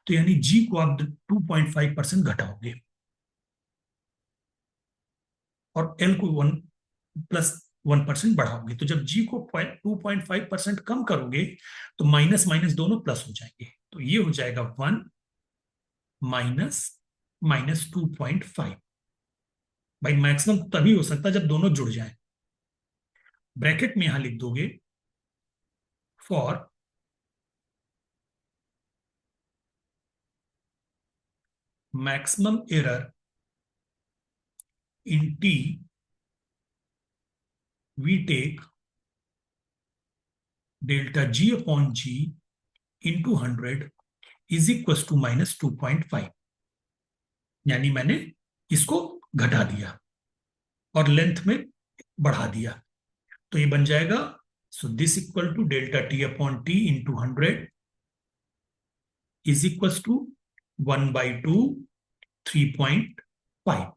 Speaker 1: तो यानी जी को आप 2.5% घटाओगे और एल को 1+1% बढ़ाओगे। तो जब जी को 2.5% कम करोगे तो माइनस माइनस दोनों प्लस हो जाएंगे, तो ये हो जाएगा 1 माइनस माइनस 2.5। भाई मैक्सिमम तभी हो सकता है जब दोनों जुड़ जाए। ब्रैकेट में यहां लिख दोगे for maximum error in t we take delta g upon g into 100 is equal to -2.5। यानी मैंने इसको घटा दिया और लेंथ में बढ़ा दिया, तो ये बन जाएगा so this equal to delta T upon t into 100 is equal to 1/2 3.5।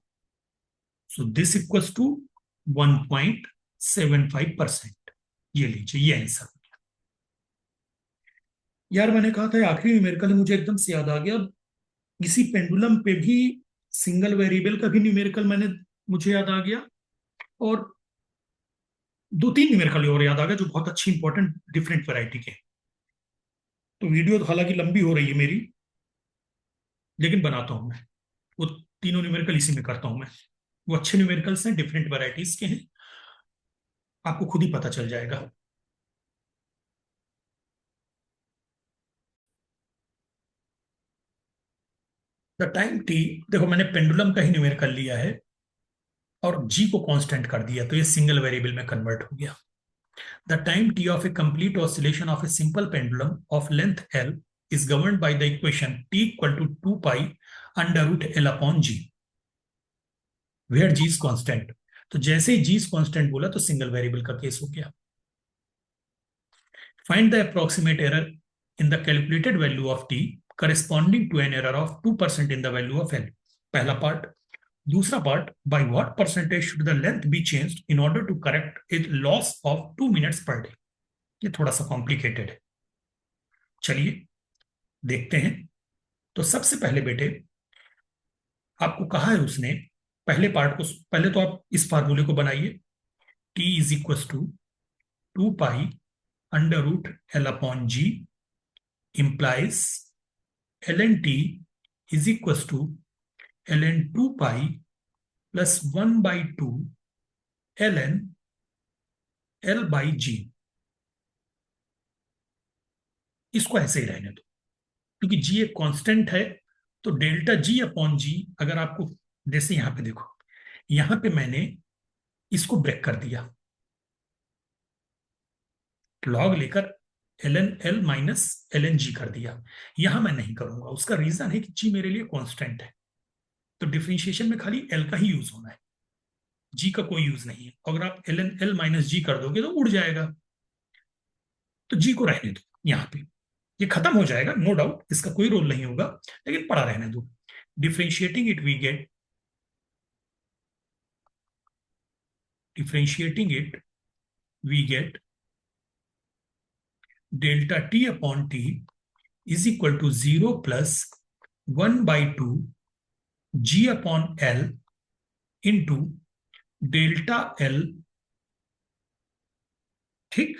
Speaker 1: So this equal to 1.75%। ये लीजिए ये आंसर। यार मैंने कहा था आखिरी न्यूमेरिकल मुझे एकदम से याद आ गया, इसी पेंडुलम पे भी सिंगल वेरिएबल का भी न्यूमेरिकल मुझे याद आ गया, और दो तीन न्यूमेरिकल और याद आ गया जो बहुत अच्छी इंपॉर्टेंट डिफरेंट वैरायटी के। तो वीडियो तो हालांकि लंबी हो रही है मेरी, लेकिन बनाता हूं मैं वो तीनों न्यूमेरिकल इसी में करता हूं मैं। वो अच्छे न्यूमेरिकल्स हैं, डिफरेंट वैरायटीज के हैं, आपको खुद ही पता चल जाएगा। द टाइम टी, देखो मैंने पेंडुलम का ही न्यूमेरिकल लिया है और जी को कांस्टेंट कर दिया, तो ये सिंगल वेरिएबल में कन्वर्ट हो गया। The time t of a complete oscillation of a simple pendulum of length L is governed by the equation t equal to 2 pi under root L upon G, where G is constant। तो जैसे ही G is constant बोला तो single variable का case हो गया। Find the approximate error in the calculated value of t corresponding to an error of 2% in the value of L। पहला part. दूसरा part, by what percentage should the length be changed in order to correct a loss of 2 minutes per day। ये थोड़ा सा complicated है, चलिए देखते हैं। तो सबसे पहले बेटे आपको कहा है उसने पहले पार्ट को, पहले तो आप इस फार्मूले को बनाइए, t is equal to 2 pi under root l upon g implies l n t is equal to l n 2 pi plus 1/2 l n l by g. इसको ऐसे ही रहने दो क्योंकि जी एक कांस्टेंट है, तो डेल्टा जी अपॉन जी, अगर आपको जैसे यहां पे देखो, यहां पे मैंने इसको ब्रेक कर दिया, लॉग लेकर l n l minus l n g कर दिया। यहां मैं नहीं करूंगा, उसका रीजन है कि जी मेरे लिए कांस्टेंट है, तो डिफरेंशिएशन में खाली एल का ही यूज होना है, जी का कोई यूज नहीं है। अगर आप एल एन एल माइनस जी कर दोगे तो उड़ जाएगा, तो जी को रहने दो यहां पे, ये खत्म हो जाएगा नो डाउट, इसका कोई रोल नहीं होगा, लेकिन पड़ा रहने दो। Differentiating it we get, differentiating it we get delta T upon t is equal to 0 plus 1/2 g upon L into delta l, ठीक,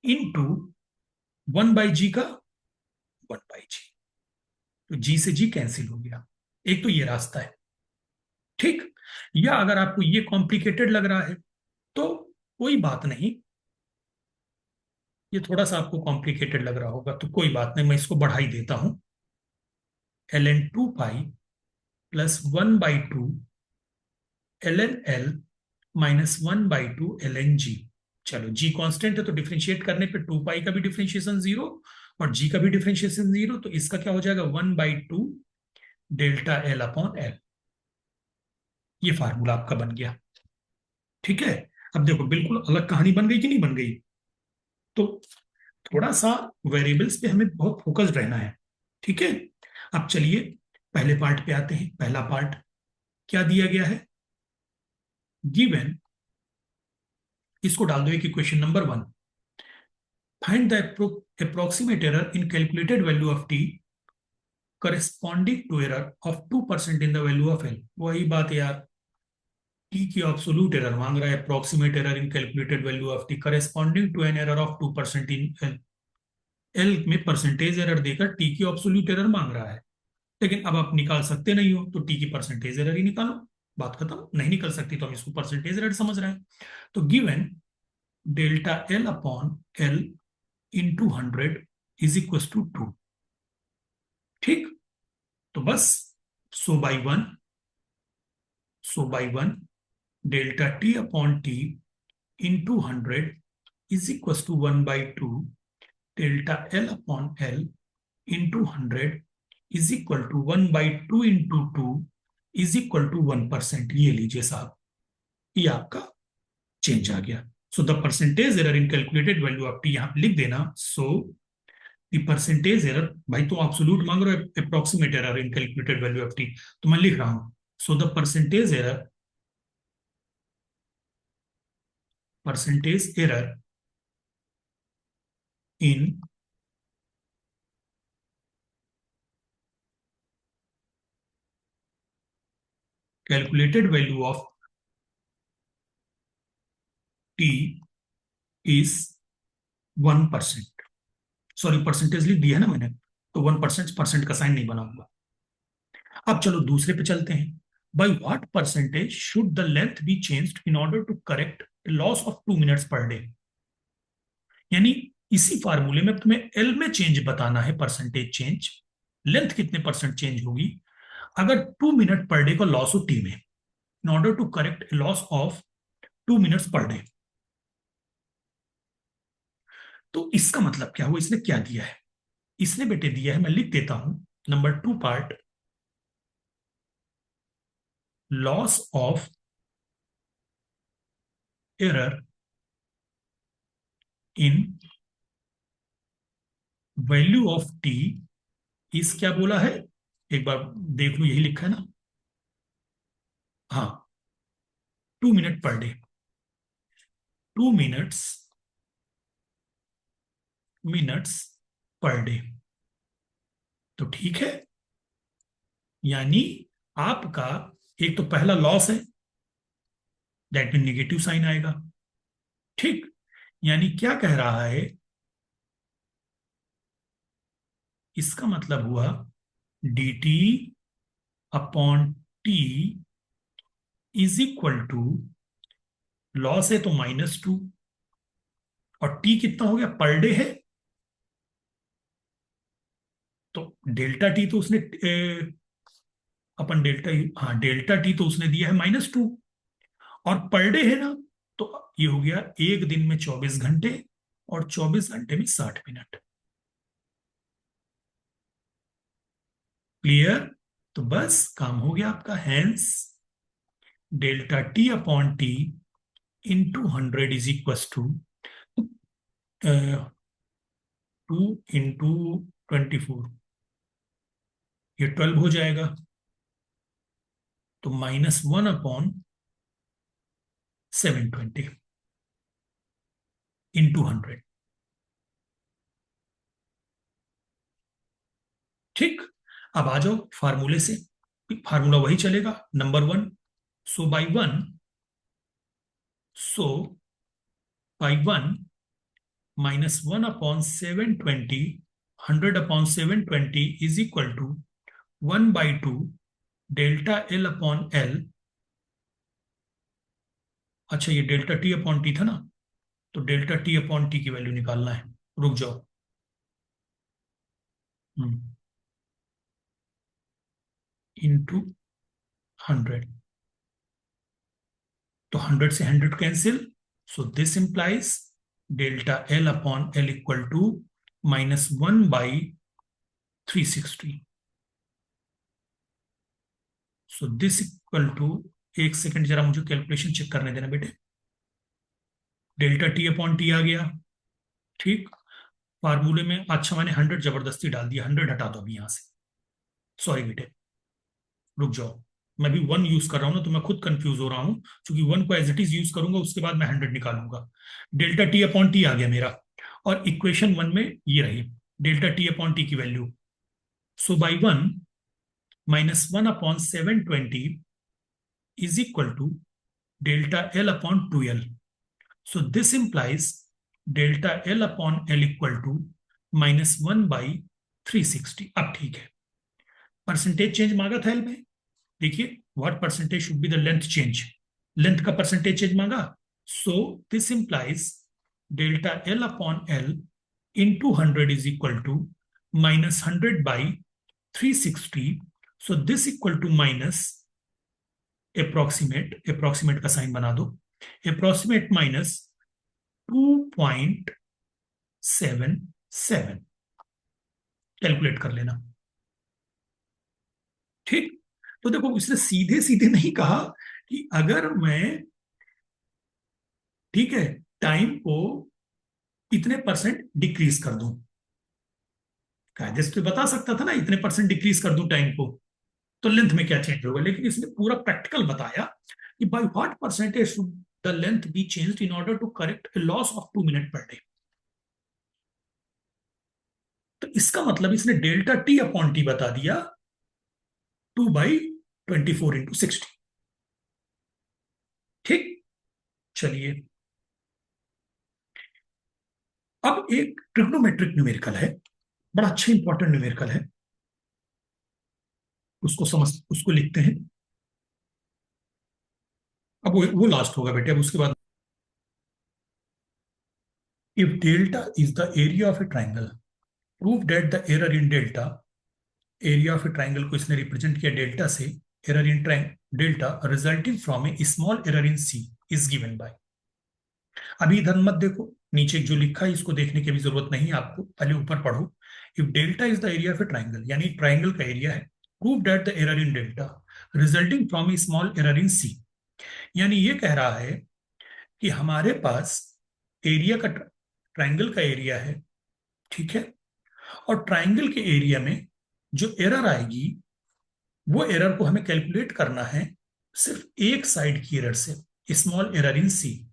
Speaker 1: इंटू 1/जी का 1/जी, तो जी से जी कैंसिल हो गया। एक तो ये रास्ता है, ठीक। या अगर आपको ये कॉम्प्लिकेटेड लग रहा है तो कोई बात नहीं, ये थोड़ा सा आपको कॉम्प्लिकेटेड लग रहा होगा तो कोई बात नहीं, मैं इसको बढ़ा ही देता हूं, l n 2 pi plus 1/2 l n l minus 1/2 l n g. चलो जी कांस्टेंट है तो डिफरेंशिएट करने पे 2 पाई का भी डिफरेंशिएशन जीरो और जी का भी डिफरेंशिएशन जीरो, तो इसका क्या हो जाएगा 1/2 डेल्टा एल अपॉन एल। ये फार्मूला आपका बन गया, ठीक है। अब देखो बिल्कुल अलग कहानी बन गई कि नहीं बन गई। तो थोड़ा सा वेरिएबल्स पे हमें बहुत फोकस्ड रहना है, ठीक है। अब चलिए पहले पार्ट पे आते हैं। पहला पार्ट क्या दिया गया है, गिवन, इसको डाल दो एक equation number 1, find the approximate error in calculated value of t corresponding to error of 2% in the value of l। वही बात है यार, t की absolute error मांग रहा है, approximate error in calculated value of t corresponding to an error of 2% in l। l में percentage error देकर t की absolute error मांग रहा है, लेकिन अब आप निकाल सकते नहीं हो तो t की परसेंटेज एरर ही निकालो, बात खत्म। नहीं निकल सकती तो हम इसको परसेंटेज एरर समझ रहे हैं। तो given delta L upon L into 100 is equal to 2, ठीक। तो बस so by one delta T upon t into 100 is equal to 1/2 delta L upon L into 100 is equal to 1/2 into 2 is equal to 1%। ये लीजिए साहब, ये आपका change आ गया। So the percentage error in calculated value of t यहां पे लिख देना। सो द परसेंटेज एरर, भाई तो एब्सोल्यूट मांग रहे हो, approximate error in calculated value of T, तो मैं लिख रहा हूं सो the percentage error in calculated value of T is 1%। Sorry, percentage लिख दिया है ना मैंने, तो 1%, परसेंट का साइन नहीं बना हुआ। अब चलो दूसरे पे चलते हैं। By what percentage should the length be changed in order to correct loss of 2 minutes per day. यानी इसी फार्मूले में तुम्हें एल में चेंज बताना है, परसेंटेज चेंज, लेंथ कितने परसेंट चेंज होगी अगर 2 मिनट पर डे का लॉस हो टी में, in order to correct loss of 2 minutes per day. तो इसका मतलब क्या हुआ, इसने क्या दिया है, इसने बेटे दिया है, मैं लिख देता हूं, number 2 part, loss of error in value of T इस क्या बोला है, एक बार देख लो, यही लिखा है ना, हाँ, 2 minute per day, 2 minutes per day. तो ठीक है, यानी आपका एक तो पहला लॉस है, दैट मीन निगेटिव साइन आएगा, ठीक। यानी क्या कह रहा है, इसका मतलब हुआ d t upon t is equal to, loss है तो -2, और टी कितना हो गया, पर डे है, तो डेल्टा टी तो उसने अपन डेल्टा, हाँ डेल्टा टी तो उसने दिया है -2, और पर डे है ना, तो ये हो गया एक दिन में 24 घंटे, और 24 घंटे में 60 मिनट। क्लियर। तो बस काम हो गया आपका। Hence delta T upon t into 100 is equal to 2 into 24, ये 12 हो जाएगा, तो -1/720 इंटू 100, ठीक। अब आ जाओ फार्मूले से, फार्मूला वही चलेगा, number 1, so by one so by one -1/720, 100/720 is equal to 1/2 delta L upon l. अच्छा, ये डेल्टा टी अपॉन टी था ना, तो डेल्टा टी अपॉन टी की वैल्यू निकालना है, रुक जाओ। इंटू 100, तो 100 से 100 cancel, so this implies delta L upon L equal to -1/360। So this equal to, एक सेकंड जरा मुझे कैलकुलेशन चेक करने देना बेटे, डेल्टा टी अपॉन टी आ गया, ठीक, फार्मूले में अच्छा मैंने 100 जबरदस्ती डाल दिया, 100 हटा दो अभी यहां से। सॉरी बेटे, रुक जाओ। मैं भी 1 यूज कर रहा हूं ना, तो मैं खुद कंफ्यूज हो रहा हूं। क्योंकि 1 को एज इट इज यूज करूंगा, उसके बाद मैं 100 निकालूंगा। डेल्टा टी अपॉन टी आ गया मेरा, और इक्वेशन 1 में ये रही डेल्टा टी अपॉन टी की value. So by 1 minus 1/720 is equal to delta L upon 2L. So this implies delta L upon L equal to -1/360। अब ठीक है, परसेंटेज चेंज मांगा था एल में। देखिए, what percentage should be the length change, length का percentage change मांगा। So this implies delta L upon L into 100 is equal to -100/360। So this equal to minus approximate, approximate का sign बना दो, approximate -2.77। Calculate कर लेना। ठीक, तो देखो इसने सीधे सीधे नहीं कहा कि अगर मैं, ठीक है, टाइम को इतने परसेंट डिक्रीज कर दूं। कायदे से तो बता सकता था ना, इतने परसेंट डिक्रीज कर दूं टाइम को, तो लेंथ में क्या चेंज होगा। लेकिन इसने पूरा प्रैक्टिकल बताया कि by what percentage should the length be changed in order to correct a loss of 2 minute per day. तो इसका मतलब इसने डेल्टा टी अपॉन टी बता दिया 2/24 × 60। ठीक, चलिए अब एक ट्रिग्नोमेट्रिक न्यूमेरिकल है, बड़ा अच्छा इंपॉर्टेंट न्यूमेरिकल है, उसको समझ, उसको लिखते हैं। अब वो लास्ट होगा बेटे, अब उसके बाद if delta is the area of a triangle, prove that the error in delta, area of a triangle को इसने रिप्रेजेंट किया डेल्टा से, error in delta resulting from a small error in C is given by. अभी इधर मत देखो, नीचे जो लिखा है इसको देखने की भी जरूरत नहीं है आपको, पहले ऊपर पढ़ो। If delta is the area of a triangle, यानी ट्राइंगल का एरिया है, prove that the error in delta resulting from a small error in c. यानी ये कह रहा है कि हमारे पास एरिया का, ट्राइंगल का एरिया है, ठीक है, और ट्राइंगल के एरिया में जो एरर आएगी, वो एरर को हमें कैलकुलेट करना है सिर्फ एक साइड की एरर से, स्मॉल एरर इन सी।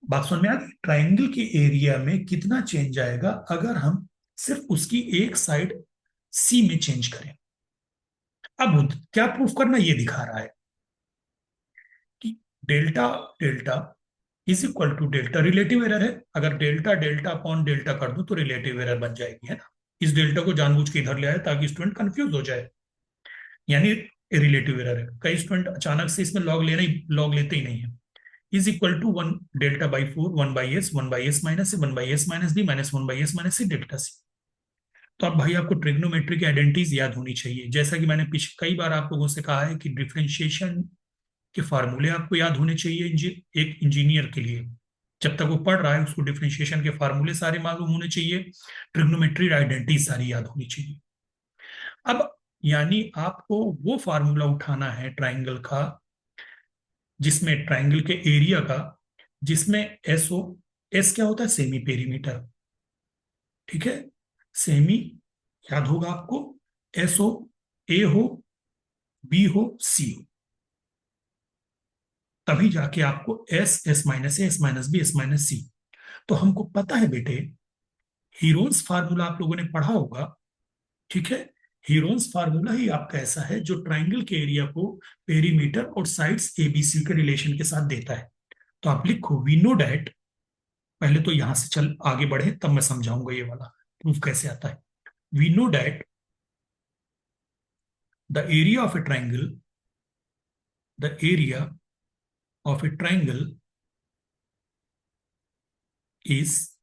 Speaker 1: बात समझ में आ गई, ट्राइंगल के एरिया में कितना चेंज आएगा अगर हम सिर्फ उसकी एक साइड सी में चेंज करें। अब क्या प्रूफ करना, ये दिखा रहा है कि delta delta is equal to delta, relative error है, अगर डेल्टा डेल्टा अपॉन डेल्टा कर दो तो रिलेटिव एरर बन जाएगी, है ना। इस डेल्टा को जानबूझ के इधर ले आए ताकि स्टूडेंट कंफ्यूज हो जाए, यानी रिलेटिव एरर है। कई स्टूडेंट अचानक से इसमें लॉग लेना ही, लॉग लेते ही नहीं है। इज इक्वल टू 1 डेल्टा/4 1/s 1/s minus 1/s minus B minus 1/s minus सी डेल्टा सी। तो अब भाई आपको ट्रिग्नोमेट्रिक आइडेंटिटीज याद होनी चाहिए, जैसा कि मैंने पिछले कई बार आप लोगों से कहा है कि डिफरेंशिएशन के फार्मूले आपको याद होने चाहिए एक इंजीनियर के लिए। जब तक वो पढ़ रहा है उसको डिफरेंशिएशन के फार्मूले सारे मालूम होने चाहिए, ट्रिग्नोमेट्रिक आइडेंटिटीज सारी याद होनी चाहिए। अब यानी आपको वो फार्मूला उठाना है ट्राइंगल का, जिसमें ट्राइंगल के एरिया का, जिसमें एस हो, एस क्या होता है, सेमी पेरीमीटर, ठीक है, सेमी याद होगा आपको, एस हो, ए हो, बी हो, सी हो, तभी जाके आपको s, s minus a, s minus b, s minus c. तो हमको पता है बेटे, हीरोन्स फार्मूला आप लोगों ने पढ़ा होगा, ठीक है। हीरोन्स फार्मूला ही आपका ऐसा है जो ट्राइंगल के एरिया को पेरीमीटर और साइड्स एबीसी के रिलेशन के साथ देता है। तो आप लिखो वी नो डैट, पहले तो यहां से चल आगे बढ़े तब मैं समझाऊंगा ये वाला प्रूफ कैसे आता है। We know that the area of a triangle, the area of a triangle is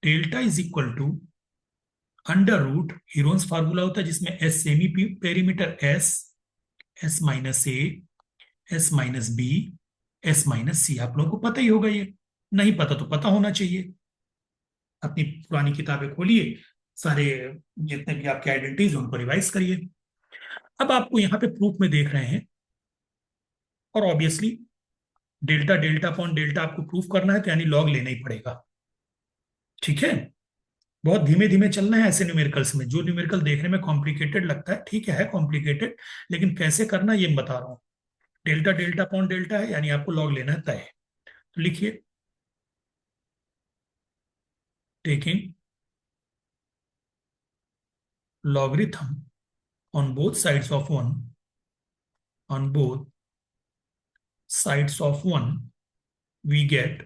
Speaker 1: delta is equal to under root, Heron's formula होता है जिसमें s semi perimeter, s, s minus a, s minus b, s minus c. आप लोगों को पता ही होगा, ये नहीं पता तो पता होना चाहिए। अपनी पुरानी किताबें खोलिए, सारे जितने भी आपके आइडेंटिटीज उनको रिवाइज करिए। अब आपको यहाँ पे प्रूफ में देख रहे हैं, और obviously delta delta upon delta आपको प्रूफ करना है, तो यानी लॉग लेना ही पड़ेगा। ठीक है, बहुत धीमे धीमे चलना है ऐसे न्यूमेरिकल्स में। जो न्यूमेरिकल देखने में कॉम्प्लिकेटेड लगता है, ठीक है कॉम्प्लिकेटेड, लेकिन कैसे करना ये मैं बता रहा हूँ। डेल्टा डेल्टा अपॉन डेल्टा है, यानी आपको लॉग लेना है तय है। तो लिखिए, taking logarithm on both sides of 1, on both sides of 1, we get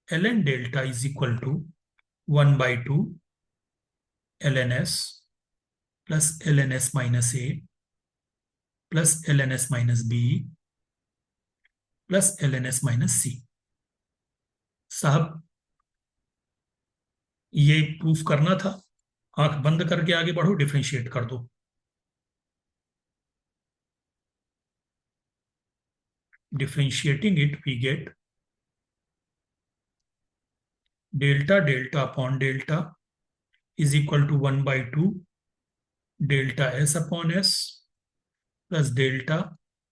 Speaker 1: ln delta is equal to 1 by 2 ln s plus ln s minus a plus ln s minus b plus ln s minus c। साहब, ये proof करना था, आंख बंद करके आगे बढ़ो, differentiate कर दो। Differentiating it we get delta delta upon delta is equal to 1 by 2 delta s upon s plus delta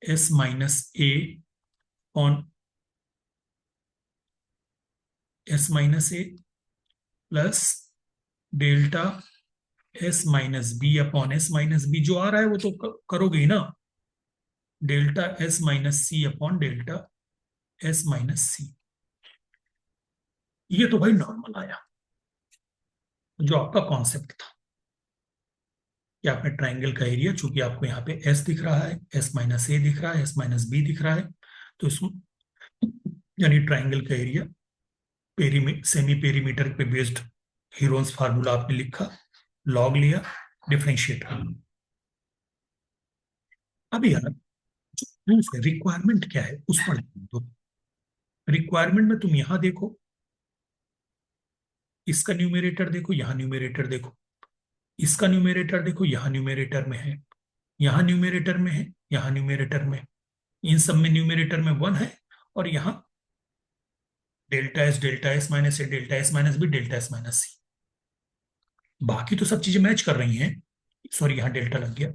Speaker 1: s minus a on s minus a plus delta s minus B upon s minus B. जो आ रहा है वो तो करोगे ही ना, delta s minus C upon delta s minus सी। ये तो भाई नॉर्मल आया, जो आपका कॉन्सेप्ट था कि आपने ट्राइंगल का एरिया, चूंकि आपको यहाँ पे s दिख रहा है, s माइनस ए दिख रहा है, s माइनस बी दिख रहा है, तो इसमें यानी ट्राइंगल का एरिया सेमी पेरीमीटर पे बेस्ड हीरोन्स फार्मूला आपने लिखा, लॉग लिया, डिफरेंशिएट कर। अब यार, जो प्रूफ है, रिक्वायरमेंट क्या है उस पर ध्यान दो। रिक्वायरमेंट में तुम यहां देखो, इसका न्यूमेरेटर देखो, यहां न्यूमेरेटर देखो, इसका न्यूमेरेटर देखो, यहां न्यूमेरेटर में है, यहां न्यूमेरेटर में है, यहां न्यूमेरेटर में, इन सब में न्यूमेरेटर में 1 है, और यहां delta S minus a, delta S minus b, delta S minus c. बाकी तो सब चीजें मैच कर रही हैं। सॉरी, यहां डेल्टा लग गया।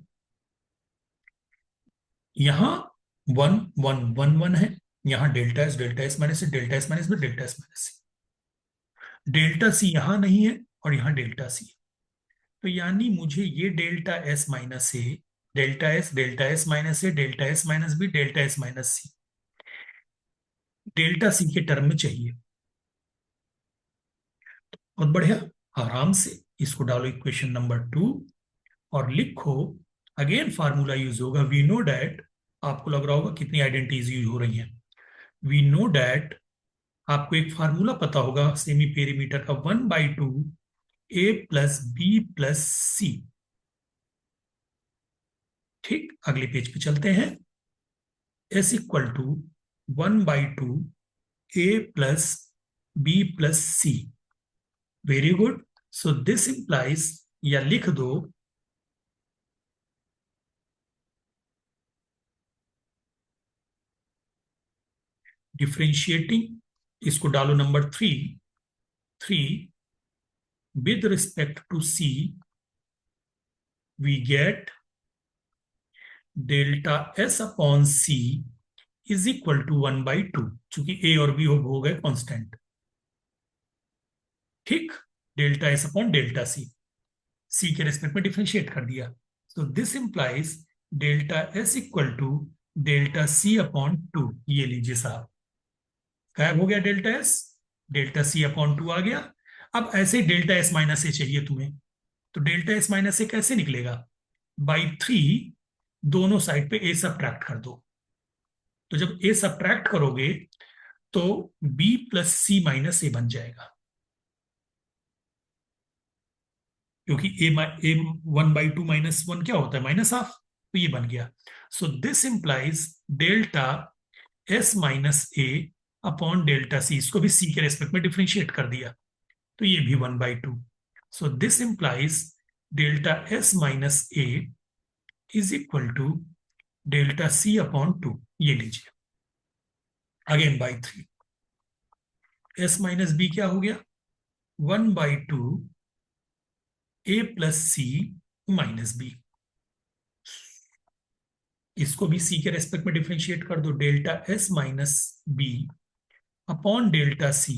Speaker 1: यहां 1 1 1 1 है, यहां delta S minus a, delta S minus b, delta S minus C. Delta c यहां नहीं है, और यहां डेल्टा सी। तो यानी मुझे ये delta S minus a, delta S minus a, delta S minus b, delta S minus C, delta c के टर्म में चाहिए। बहुत बढ़िया, आराम से इसको डालो इक्वेशन नंबर 2 और लिखो। अगेन फार्मूला यूज होगा, वी नो डैट, आपको लग रहा होगा कितनी आइडेंटिटीज यूज हो रही हैं। वी नो डैट, आपको एक फार्मूला पता होगा सेमी पेरीमीटर का, 1/2 A plus B plus C. ठीक, अगले पेज पे चलते हैं। S equal to 1/2 A plus B plus C. Very good. So this implies, या लिख दो, डिफ्रेंशिएटिंग, इसको डालो number 3 with respect to c, we get delta s upon c is equal to 1/2, चूंकि a और b हो गए कांस्टेंट। ठीक, delta s upon delta c, c के रेस्पेक्ट में डिफरेंशिएट कर दिया। So this implies delta s equal to delta C upon 2। ये लीजिए साहब, गायब हो गया डेल्टा सी अपॉन 2 आ गया। अब ऐसे ही डेल्टा एस माइनस ए चाहिए तुम्हें, तो डेल्टा एस माइनस ए कैसे निकलेगा? बाई 3, दोनों साइड पे ए सबट्रैक्ट कर दो। तो जब ए सबट्रैक्ट करोगे तो बी प्लस सी माइनस ए बन जाएगा, क्योंकि ए 1/2 माइनस 1 क्या होता है? Minus half. तो ये बन गया। So this implies delta S minus A upon delta C, इसको भी सी के रेस्पेक्ट में डिफ्रेंशिएट कर दिया, तो ये भी 1/2। So this implies delta S minus A is equal to delta C upon 2। ये लीजिए, again by 3। S minus B क्या हो गया? 1/2 A plus C minus B. इसको भी सी के रेस्पेक्ट में डिफरेंशिएट कर दो, delta S minus B upon delta C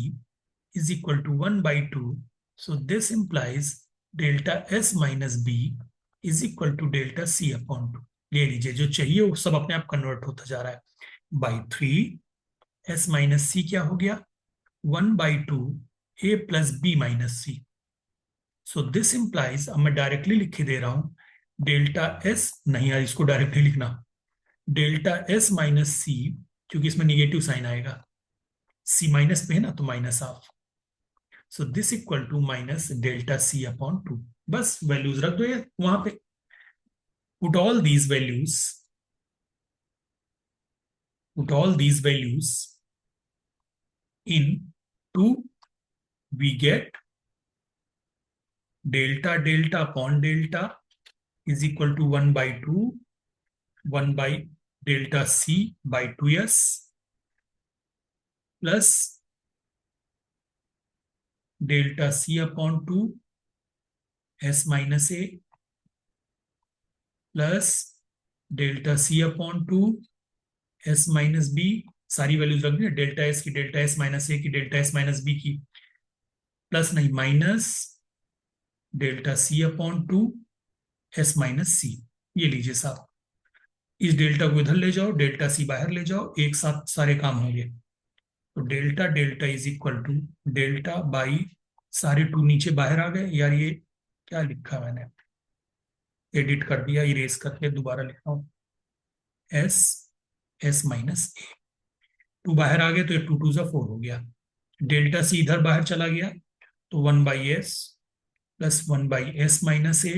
Speaker 1: is equal to 1 by 2. So this implies delta S minus B is equal to delta C upon 2. ले लीजिए, जो चाहिए वो सब अपने आप कन्वर्ट होता जा रहा है. बाई 3 S माइनस C क्या हो गया? 1 by 2 A plus B minus C. So this implies, अब मैं डायरेक्टली लिख के दे रहा हूं, डेल्टा S नहीं यार, इसको डायरेक्टली लिखना, डेल्टा S माइनस C, क्योंकि इसमें निगेटिव साइन आएगा, C माइनस पे है ना तो minus half. So this equal to minus delta C upon 2. बस वैल्यूज रख दो ये वहां पे. Put all these values, put all these values in 2, we get delta delta upon delta is equal to 1 by 2, 1 by delta C by 2s plus delta C upon 2 S minus A plus delta C upon 2 S minus B. सारी values रख दी, delta s की, delta S minus a की, delta S minus b की, plus नहीं minus delta सी upon 2 s minus सी. ये लीजिए साहब, इस डेल्टा को इधर ले जाओ, डेल्टा सी बाहर ले जाओ, एक साथ सारे काम होंगे. तो delta delta is equal to delta by, सारे 2 नीचे बाहर आ गए. यार ये क्या लिखा मैंने, एडिट कर दिया, इरेज करके दोबारा लिखा हूं, एस एस माइनस ए. 2 बाहर आ गए तो ये 2 2 जा 4 हो गया. डेल्टा सी इधर बाहर चला गया तो 1 by S plus 1 by S minus A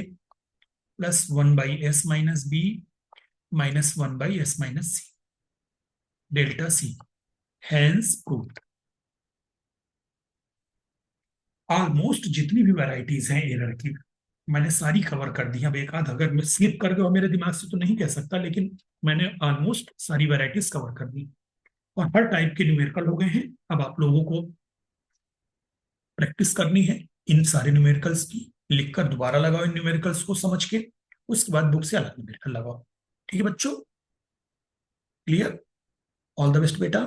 Speaker 1: plus 1 by S minus B minus 1 by S minus C, delta C. Hence proved. Almost जितनी भी वैरायटीज हैं एरर की मैंने सारी कवर कर दी. अब एक आध अगर मैं स्लिप कर गया मेरे दिमाग से तो नहीं कह सकता, लेकिन मैंने ऑलमोस्ट सारी वैरायटीज कवर कर दी और हर टाइप के न्यूमेरिकल हो गए हैं. अब आप लोगों को प्रैक्टिस करनी है इन सारे न्यूमेरिकल्स की, लिखकर दोबारा लगाओ इन न्यूमेरिकल्स को समझ के, उसके बाद बुक से अलग न्यूमेरिकल लगाओ. ठीक है बच्चों, क्लियर? ऑल द बेस्ट बेटा.